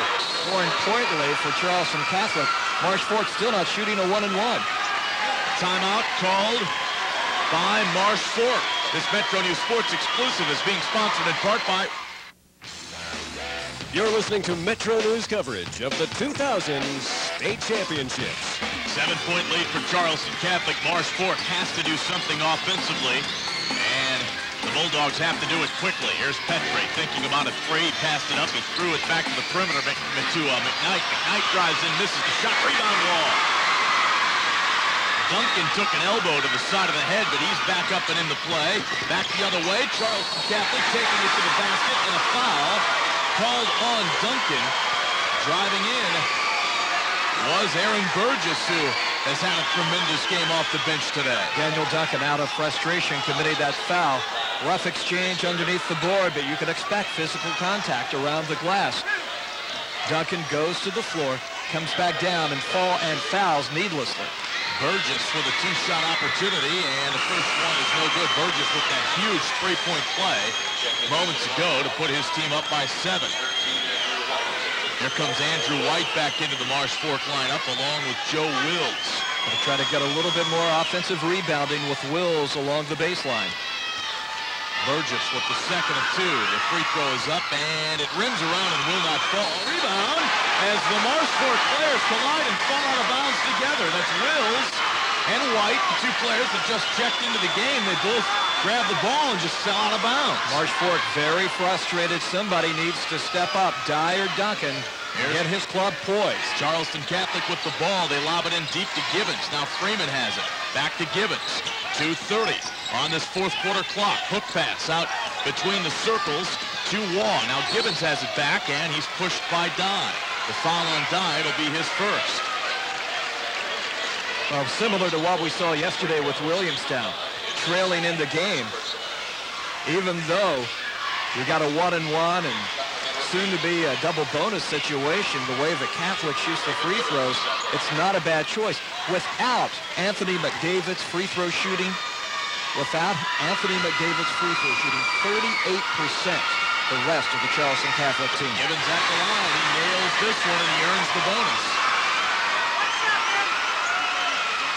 More importantly, for Charleston Catholic, Marsh Fork still not shooting a 1-and-1. Timeout called by Marsh Fork. This Metro News Sports exclusive is being sponsored in part by... You're listening to Metro News coverage of the 2000 state championships. 7-point lead for Charleston Catholic. Marsh Fork has to do something offensively, and the Bulldogs have to do it quickly. Here's Petrie thinking about a three. He passed it up. He threw it back to the perimeter to McKnight. McKnight drives in, misses the shot. Rebound Waugh. Duncan took an elbow to the side of the head, but he's back up and in the play. Back the other way. Charleston Catholic taking it to the basket, and a foul called on Duncan. Driving in was Aaron Burgess, who has had a tremendous game off the bench today. Daniel Duncan, out of frustration, committed that foul. Rough exchange underneath the board, but you can expect physical contact around the glass. Duncan goes to the floor, comes back down and fouls needlessly. Burgess with a two-shot opportunity, and the first one is no good. Burgess with that huge three-point play moments ago to put his team up by 7. Here comes Andrew White back into the Marsh Fork lineup along with Joe Wills. Going to try to get a little bit more offensive rebounding with Wills along the baseline. Burgess with the second of 2. The free throw is up, and it rims around and will not fall. Rebound as the Marsh Fork players collide and fall out of bounds together. That's Wills and White, the two players that just checked into the game. They both grab the ball and just fell out of bounds. Marsh Fork very frustrated. Somebody needs to step up. Dye or Duncan. Get his club poised. Charleston Catholic with the ball. They lob it in deep to Gibbons. Now Freeman has it. Back to Gibbons. 2:30 on this fourth quarter clock. Hook pass out between the circles to Waugh. Now Gibbons has it back, and he's pushed by Dye. The foul on Dye will be his first. Well, similar to what we saw yesterday with Williamstown, trailing in the game. Even though you got a 1-and-1 and soon to be a double bonus situation, the way the Catholic shoots the free throws, it's not a bad choice. Without Anthony McDavid's free throw shooting, 38%, the rest of the Charleston Catholic team. Gibbons at the line. He nails this one, and he earns the bonus.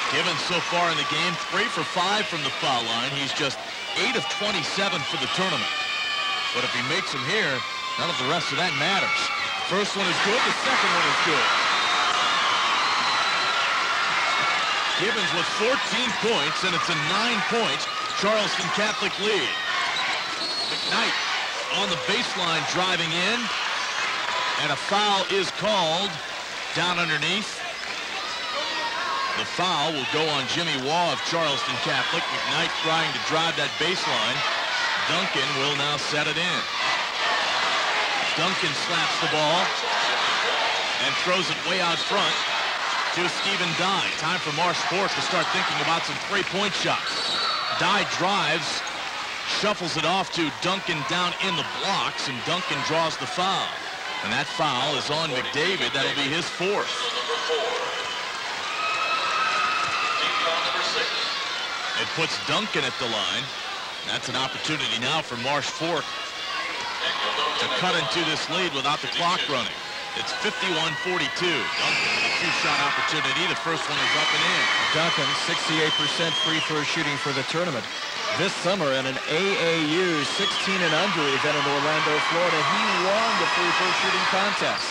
Gibbons so far in the game, 3 for 5 from the foul line. He's just 8 of 27 for the tournament. But if he makes them here, none of the rest of that matters. First one is good, the second one is good. Gibbons with 14 points, and it's a 9-point Charleston Catholic lead. McKnight on the baseline driving in, and a foul is called down underneath. The foul will go on Jimmy Waugh of Charleston Catholic. McKnight trying to drive that baseline. Duncan will now set it in. Duncan slaps the ball and throws it way out front to Stephen Dye. Time for Marsh Fork to start thinking about some three-point shots. Dye drives, shuffles it off to Duncan down in the blocks, and Duncan draws the foul. And that foul is on McDavid. That'll be his fourth. It puts Duncan at the line. That's an opportunity now for Marsh Fork to cut into this lead without the clock running. It's 51-42. Duncan with a two-shot opportunity. The first one is up and in. Duncan, 68% free throw shooting for the tournament. This summer in an AAU 16 and under event in Orlando, Florida, he won the free throw shooting contest.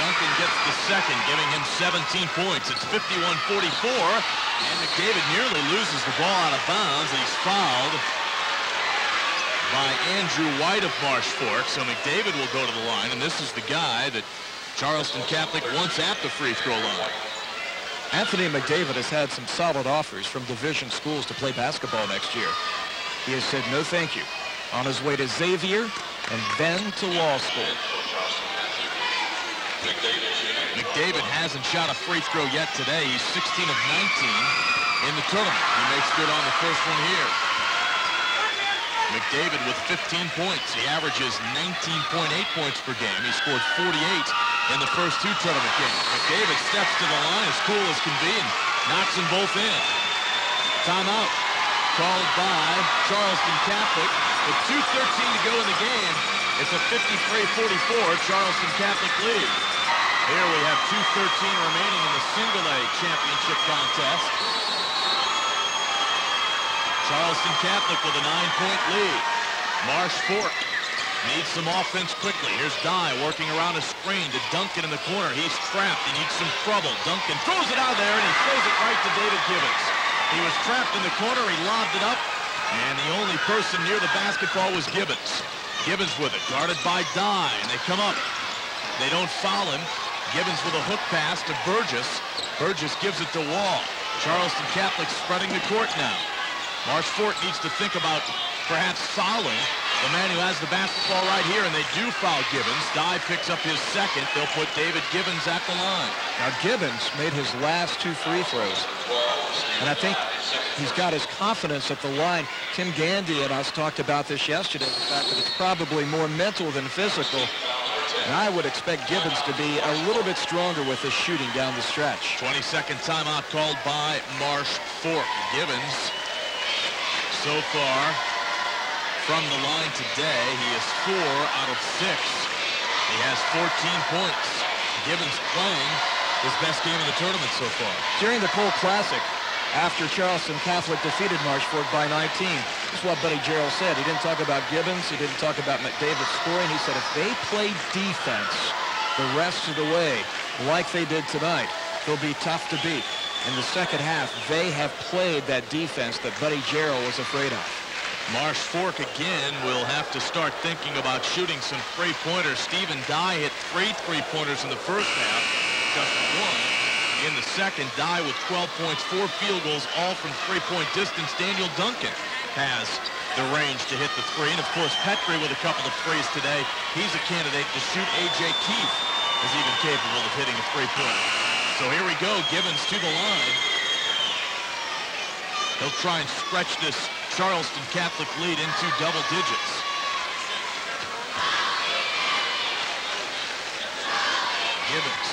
Duncan gets the second, giving him 17 points. It's 51-44, and McDavid nearly loses the ball out of bounds, and he's fouled by Andrew White of Marsh Fork. So McDavid will go to the line, and this is the guy that Charleston Catholic wants at the free throw line. Anthony McDavid has had some solid offers from division schools to play basketball next year. He has said no thank you. On his way to Xavier and then to law school. McDavid hasn't shot a free throw yet today. He's 16 of 19 in the tournament. He makes good on the first one here. McDavid with 15 points. He averages 19.8 points per game. He scored 48 in the first two tournament games. McDavid steps to the line as cool as can be and knocks them both in. Timeout called by Charleston Catholic. With 2:13 to go in the game, it's a 53-44 Charleston Catholic lead. Here we have 2:13 remaining in the single-A championship contest. Charleston Catholic with a 9-point lead. Marsh Fork needs some offense quickly. Here's Dye working around a screen to Duncan in the corner. He's trapped. He needs some trouble. Duncan throws it out there, and he throws it right to David Gibbons. He was trapped in the corner. He lobbed it up, and the only person near the basketball was Gibbons. Gibbons with it, guarded by Dye, and they come up. They don't foul him. Gibbons with a hook pass to Burgess. Burgess gives it to Waugh. Charleston Catholic spreading the court now. Marsh Fork needs to think about perhaps fouling the man who has the basketball right here, and they do foul Gibbons. Dye picks up his second. They'll put David Gibbons at the line. Now Gibbons made his last two free throws, and I think he's got his confidence at the line. Tim Gandy and us talked about this yesterday, the fact that it's probably more mental than physical. And I would expect Gibbons to be a little bit stronger with the shooting down the stretch. 22nd timeout called by Marsh Fork. Gibbons, so far from the line today, he is 4 out of 6. He has 14 points. Gibbons playing his best game of the tournament so far. During the Cole Classic, after Charleston Catholic defeated Marsh Fork by 19, this is what Buddy Gerald said. He didn't talk about Gibbons. He didn't talk about McDavid scoring. He said if they play defense the rest of the way like they did tonight, they'll be tough to beat. In the second half, they have played that defense that Buddy Gerald was afraid of. Marsh Fork again will have to start thinking about shooting some three-pointers. Stephen Dye hit 3 three-pointers in the first half, just 1 in the second. Dye with 12 points, 4 field goals, all from three-point distance. Daniel Duncan has the range to hit the three. And, of course, Petrie with a couple of threes today. He's a candidate to shoot. A.J. Keefe is even capable of hitting a three-pointer. So here we go. Gibbons to the line. He'll try and stretch this Charleston Catholic lead into double digits. Gibbons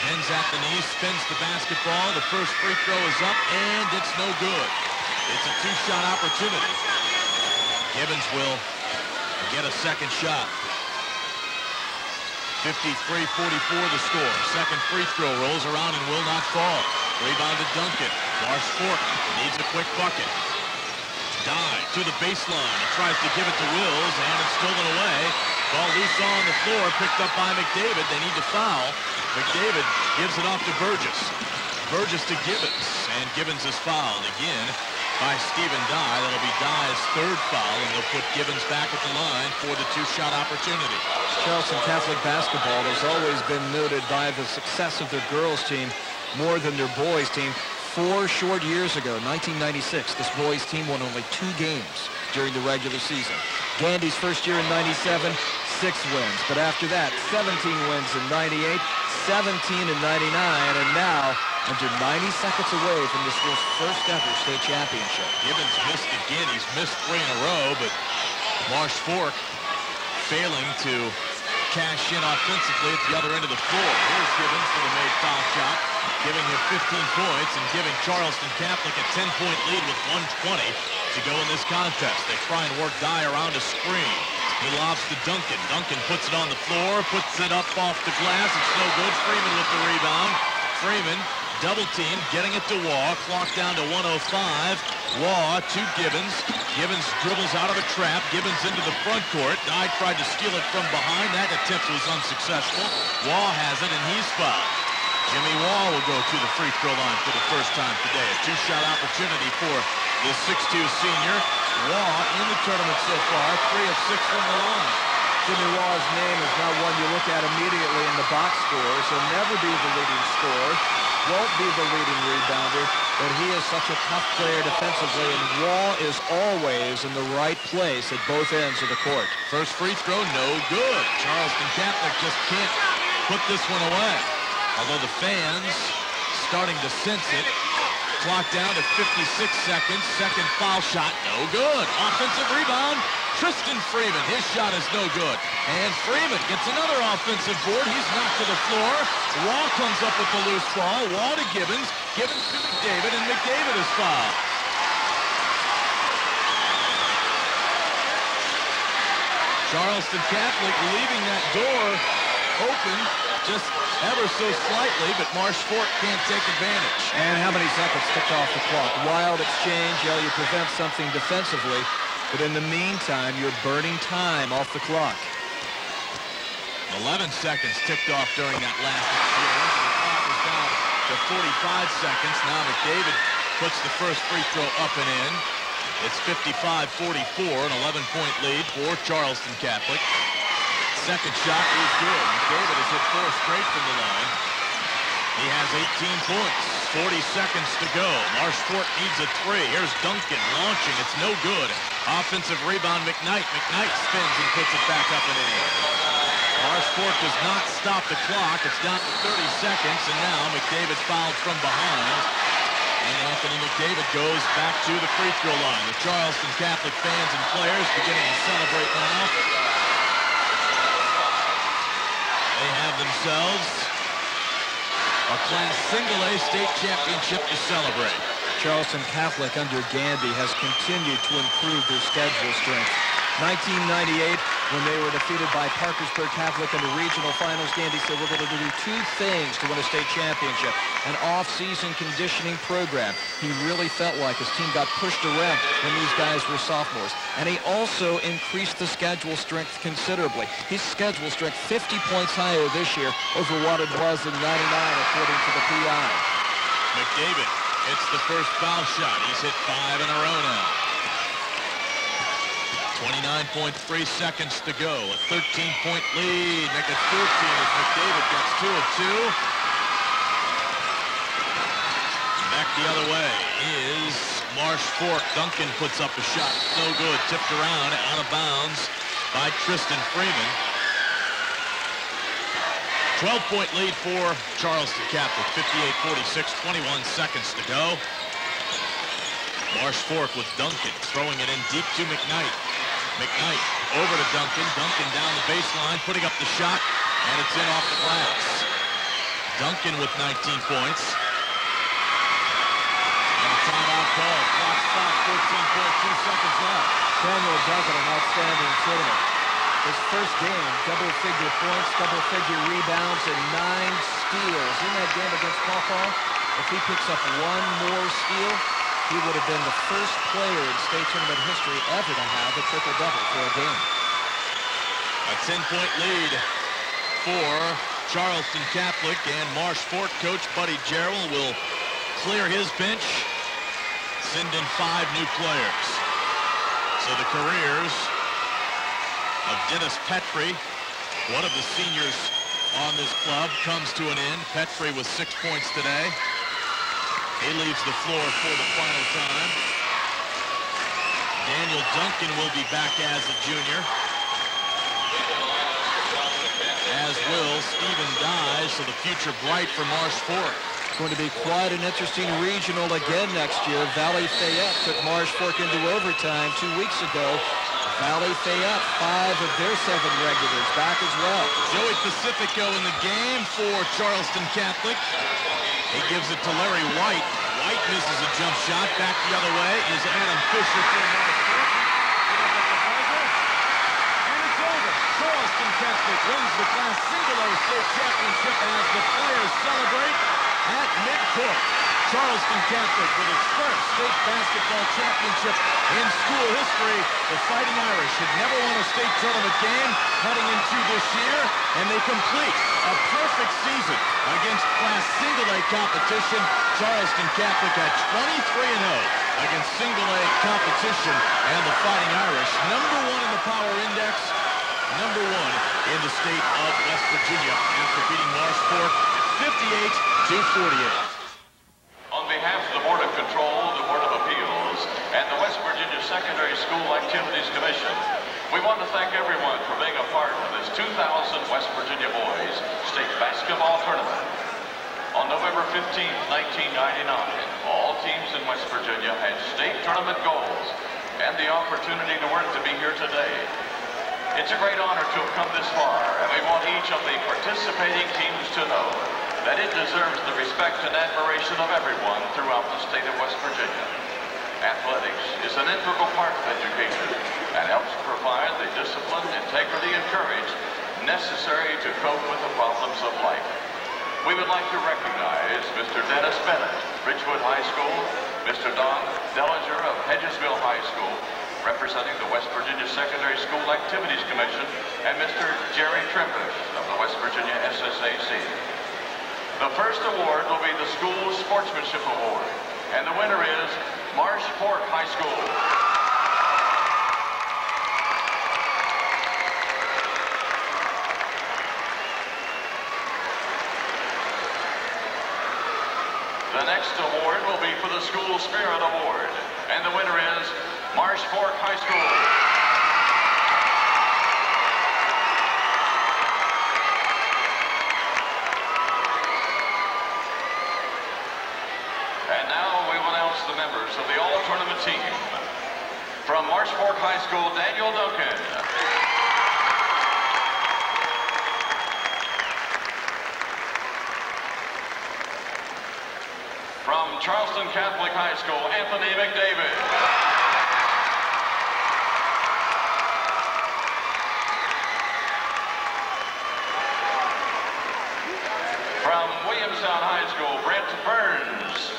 bends at the knee, spins the basketball. The first free throw is up, and it's no good. It's a two-shot opportunity. Gibbons will get a second shot. 53-44 the score. Second free throw rolls around and will not fall. Rebounded Duncan. Marsh Fork needs a quick bucket. Dye to the baseline. He tries to give it to Wills, and it's stolen away. Ball loose on the floor, picked up by McDavid. They need to foul. McDavid gives it off to Burgess. Burgess to Gibbons, and Gibbons is fouled again by Stephen Dye. That'll be Dye's third foul, and they'll put Gibbons back at the line for the two-shot opportunity. Charleston Catholic basketball has always been noted by the success of their girls team more than their boys team. 4 short years ago, 1996, this boys team won only 2 games during the regular season. Gandy's first year in 97, 6 wins. But after that, 17 wins in 98, 17 in 99, and now under 90 seconds away from the school's first ever state championship. Gibbons missed again. He's missed 3 in a row, but Marsh Fork failing to cash in offensively at the other end of the floor. Here's Gibbons for the made foul shot, giving him 15 points and giving Charleston Catholic a 10-point lead with 1:20 to go in this contest. They try and work Dye around a screen. He lobs to Duncan. Duncan puts it on the floor, puts it up off the glass. It's no good. Freeman with the rebound. Freeman double team, getting it to Waugh. Clock down to 1:05. Waugh to Gibbons. Gibbons dribbles out of a trap. Gibbons into the front court. Dye tried to steal it from behind. That attempt was unsuccessful. Waugh has it, and he's fouled. Jimmy Waugh will go to the free throw line for the first time today. A two-shot opportunity for the 6'2 senior. Waugh in the tournament so far, 3 of 6 from the line. Jimmy Waugh's name is not one you look at immediately in the box score. He'll never be the leading scorer, won't be the leading rebounder, but he is such a tough player defensively, and Waugh is always in the right place at both ends of the court. First free throw, no good. Charleston Catholic just can't put this one away. Although the fans starting to sense it. Clock down to 56 seconds. Second foul shot, no good. Offensive rebound, Tristan Freeman. His shot is no good. And Freeman gets another offensive board. He's knocked to the floor. Waugh comes up with the loose ball. Waugh to Gibbons. Gibbons to McDavid, and McDavid is fouled. Charleston Catholic leaving that door open just ever so slightly, but Marsh Fork can't take advantage. And how many seconds ticked off the clock? Wild exchange. Yeah, you prevent something defensively, but in the meantime, you're burning time off the clock. 11 seconds ticked off during that last exchange. The clock is down to 45 seconds. Now McDavid puts the first free throw up and in. It's 55-44, an 11-point lead for Charleston Catholic. Second shot is good. McDavid has hit 4 straight from the line. He has 18 points. 40 seconds to go. Marsh Fork needs a 3. Here's Duncan launching. It's no good. Offensive rebound, McKnight. McKnight spins and puts it back up and in. Marsh Fork does not stop the clock. It's down to 30 seconds, and now McDavid fouled from behind. And Anthony McDavid goes back to the free throw line. The Charleston Catholic fans and players beginning to celebrate now. They have themselves a Class Single A state championship to celebrate. Charleston Catholic under Gandy has continued to improve their schedule strength. 1998, when they were defeated by Parkersburg Catholic in the regional finals, Gandy said, we're going to do two things to win a state championship. An off-season conditioning program. He really felt like his team got pushed around when these guys were sophomores. And he also increased the schedule strength considerably. His schedule strength 50 points higher this year over what it was in 99, according to the PI. McDavid hits the first foul shot. He's hit 5 in a row now. 29.3 seconds to go. A 13-point lead. Make it 14 as McDavid gets 2 of 2. Back the other way is Marsh Fork. Duncan puts up a shot. No good. Tipped around, out of bounds by Tristan Freeman. 12-point lead for Charleston Catholic. 58-46, 21 seconds to go. Marsh Fork with Duncan, throwing it in deep to McKnight. McKnight over to Duncan. Duncan down the baseline, putting up the shot, and it's in off the glass. Duncan with 19 points. And a timeout call. Clock stopped, 14.2 seconds left. Daniel Duncan, an outstanding tournament. His first game, double-figure points, double-figure rebounds, and 9 steals. In that game against Pawpaw, if he picks up one more steal, he would have been the first player in state tournament history ever to have a triple-double for a game. A 10-point lead for Charleston Catholic, and Marsh Fork coach Buddy Gerald will clear his bench, send in 5 new players. So the careers of Dennis Petrie, one of the seniors on this club, comes to an end. Petrie with 6 points today. He leaves the floor for the final time. Daniel Duncan will be back as a junior, as will Stephen Dye, so the future bright for Marsh Fork. It's going to be quite an interesting regional again next year. Valley Fayette took Marsh Fork into overtime 2 weeks ago. Valley Fayette, 5 of their 7 regulars back as well. Joey Pacifico in the game for Charleston Catholic. He gives it to Larry White. White misses a jump shot. Back the other way is Adam Fisher for Marsh Fork. And it's over. Charleston Catholic wins the Class Single A state championship as the players celebrate at midcourt. Charleston Catholic with its first state basketball championship in school history. The Fighting Irish had never won a state tournament game heading into this year, and they complete a perfect season against Class Single A competition. Charleston Catholic at 23-0 against Single A competition, and the Fighting Irish, #1 in the Power Index, #1 in the state of West Virginia after beating Marsh Fork 58-48. On behalf of the Board of Control, the Board of Appeals, and the West Virginia Secondary School Activities Commission, we want to thank everyone for being a part of this 2000 West Virginia Boys State Basketball Tournament. On November 15, 1999, all teams in West Virginia had state tournament goals and the opportunity to work to be here today. It's a great honor to have come this far, and we want each of the participating teams to know that it deserves the respect and admiration of everyone throughout the state of West Virginia. Athletics is an integral part of education and helps provide the discipline, integrity, and courage necessary to cope with the problems of life. We would like to recognize Mr. Dennis Bennett, Ridgewood High School, Mr. Don Dellinger of Hedgesville High School, representing the West Virginia Secondary School Activities Commission, and Mr. Jerry Trimbush of the West Virginia SSAC. The first award will be the School Sportsmanship Award, and the winner is Marsh Fork High School. The next award will be for the School Spirit Award, and the winner is Marsh Fork High School. The members of the all-tournament team. From Marsh Fork High School, Daniel Duncan. From Charleston Catholic High School, Anthony McDavid. From Williamstown High School, Brent Burns.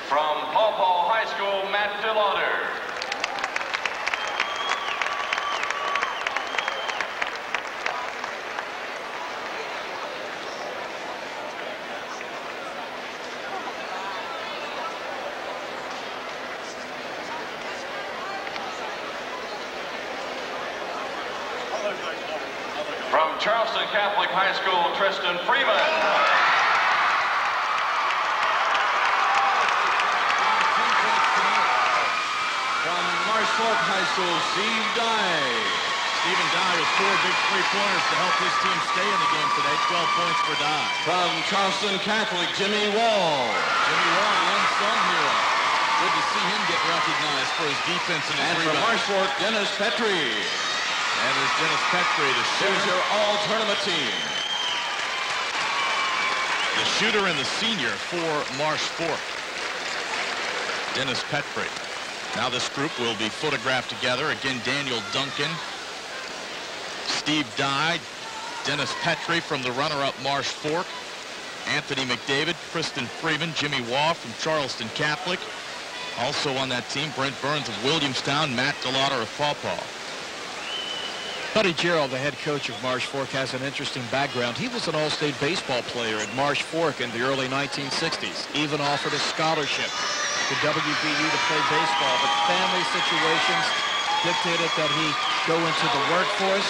From Paw Paw High School, Matt DeLauder. From Charleston Catholic High School, Tristan Freeman. From Marsh High School, Steve Dye. Stephen Dye with 4 big three-pointers to help his team stay in the game today. 12 points for Dye. From Charleston Catholic, Jimmy Wall. Jimmy Wall, the unsung hero. Good to see him get recognized for his defense and his And from rebounds. Marshford, Dennis Petrie. And there's Dennis Petrie, the Here's shooter. your all-tournament team. The shooter and the senior for Marsh Fork. Dennis Petrie. Now this group will be photographed together. Again, Daniel Duncan, Steve Dye, Dennis Petrie from the runner-up Marsh Fork, Anthony McDavid, Kristen Freeman, Jimmy Waugh from Charleston Catholic. Also on that team, Brent Burns of Williamstown, Matt DeLauder of Paw Paw. Buddy Gerald, the head coach of Marsh Fork, has an interesting background. He was an all-state baseball player at Marsh Fork in the early 1960s. Even offered a scholarship to WVU to play baseball, but family situations dictated that he go into the workforce.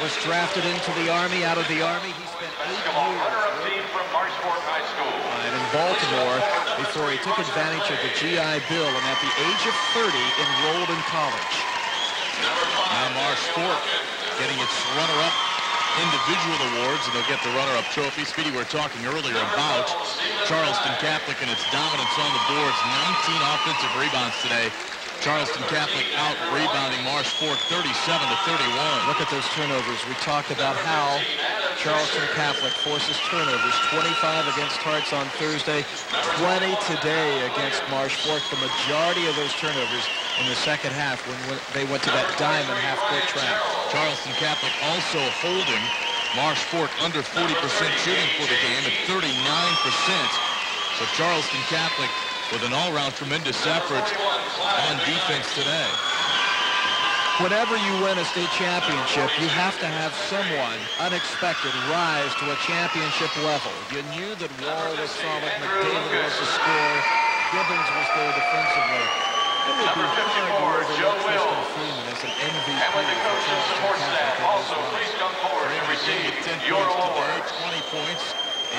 Was drafted into the Army. Out of the Army, he spent 8 years Runner-up team from Marsh Fork High School. in Baltimore before he took advantage of the GI Bill and at the age of 30 enrolled in college. Now Marsh Fork getting its runner-up individual awards, and they'll get the runner-up trophy. Speedy, we were talking earlier about Charleston Catholic and its dominance on the boards. 19 offensive rebounds today. Charleston Catholic out rebounding Marsh Fork 37-31. Look at those turnovers. We talked about how Charleston Catholic forces turnovers. 25 against Hearts on Thursday, 20 today against Marsh Fork. The majority of those turnovers in the second half when they went to that diamond half-court trap. Charleston Catholic also holding Marsh Fork under 40% shooting for the game at 39%. So Charleston Catholic with an all-round tremendous effort on defense today. Whenever you win a state championship, you have to have someone unexpected rise to a championship level. You knew that Wall was solid, McDavid was the scorer, Gibbons was there defensively. It would be hard to overlook Tristan Freeman as an MVP. And with the coach and support staff, also please come forward to receive 10 your points award. today, 20 points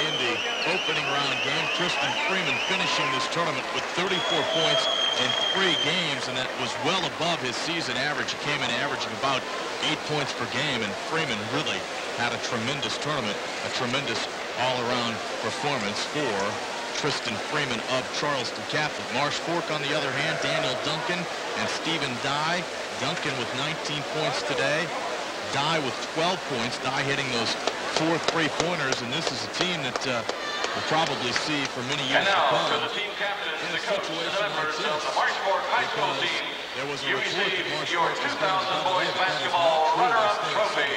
in the opening round game. Tristan Freeman finishing this tournament with 34 points in 3 games, and that was well above his season average. He came in averaging about 8 points per game, and Freeman really had a tremendous tournament, a tremendous all-around performance for Tristan Freeman of Charleston Catholic. Marsh Fork, on the other hand, Daniel Duncan and Stephen Dye. Duncan with 19 points today. Dye with 12 points. Dye hitting those 4 three-pointers, and this is a team that we'll probably see for many years And now to come. to the team captains, In the a coaches, situation and members like of this, the Marsh Fork High School because team. there was a You report that receive Marsh your Fork was 2000 boys going to basketball runner-up trophy.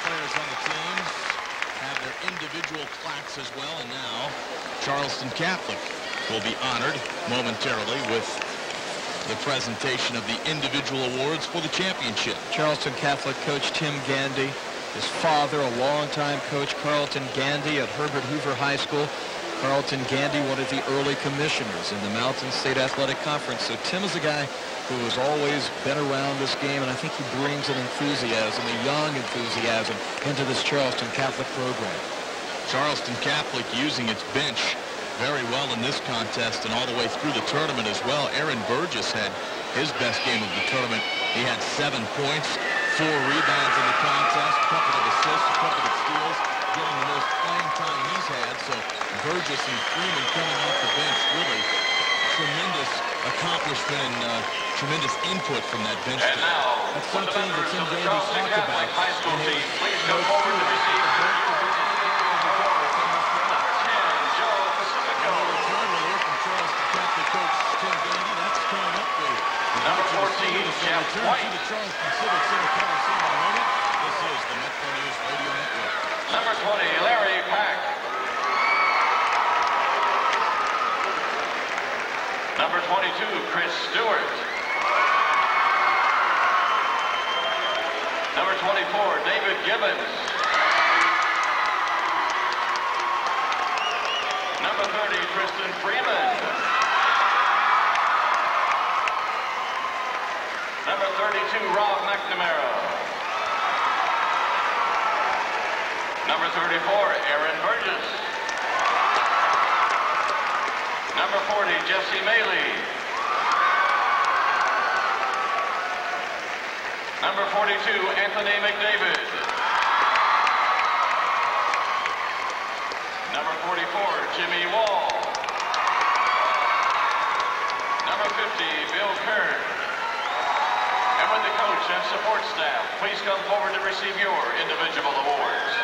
Players on the team have their individual plaques as well, and now Charleston Catholic will be honored momentarily with the presentation of the individual awards for the championship. Charleston Catholic coach Tim Gandy, his father, a longtime coach, Carlton Gandy at Herbert Hoover High School. Carlton Gandy, one of the early commissioners in the Mountain State Athletic Conference. So Tim is a guy who has always been around this game, and I think he brings an enthusiasm, a young enthusiasm, into this Charleston Catholic program. Charleston Catholic using its bench very well in this contest and all the way through the tournament as well. Aaron Burgess had his best game of the tournament. He had 7 points, 4 rebounds in the contest, a couple of assists, a couple of steals, getting the most playing time he's had. So Burgess and Freeman coming off the bench, really tremendous accomplishment and tremendous input from that bench. And now, That's will the something members that of the Tim Davies Charleston talked about. Catholic High School And team his please come forward to receive Joe Pacifico. Number 14, Jeff White. Number 20, Larry Pack. Number 22, Chris Stewart. Number 24, David Gibbons. Number 30, Tristan Freeman. Number 32, Rob McNamara. Number 34, Aaron Burgess. Number 40, Jesse Maley. Number 42, Anthony McDavid. Number 44, Jimmy Wall. Number 50, Bill Kern. And with the coach and support staff, please come forward to receive your individual awards.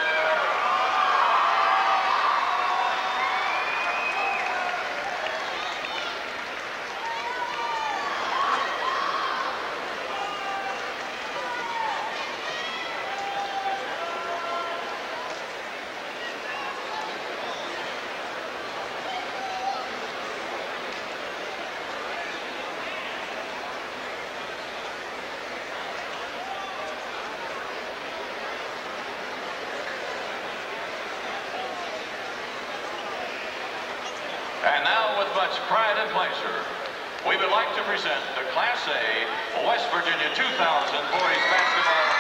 And now, with much pride and pleasure, we would like to present the Class A West Virginia 2000 Boys Basketball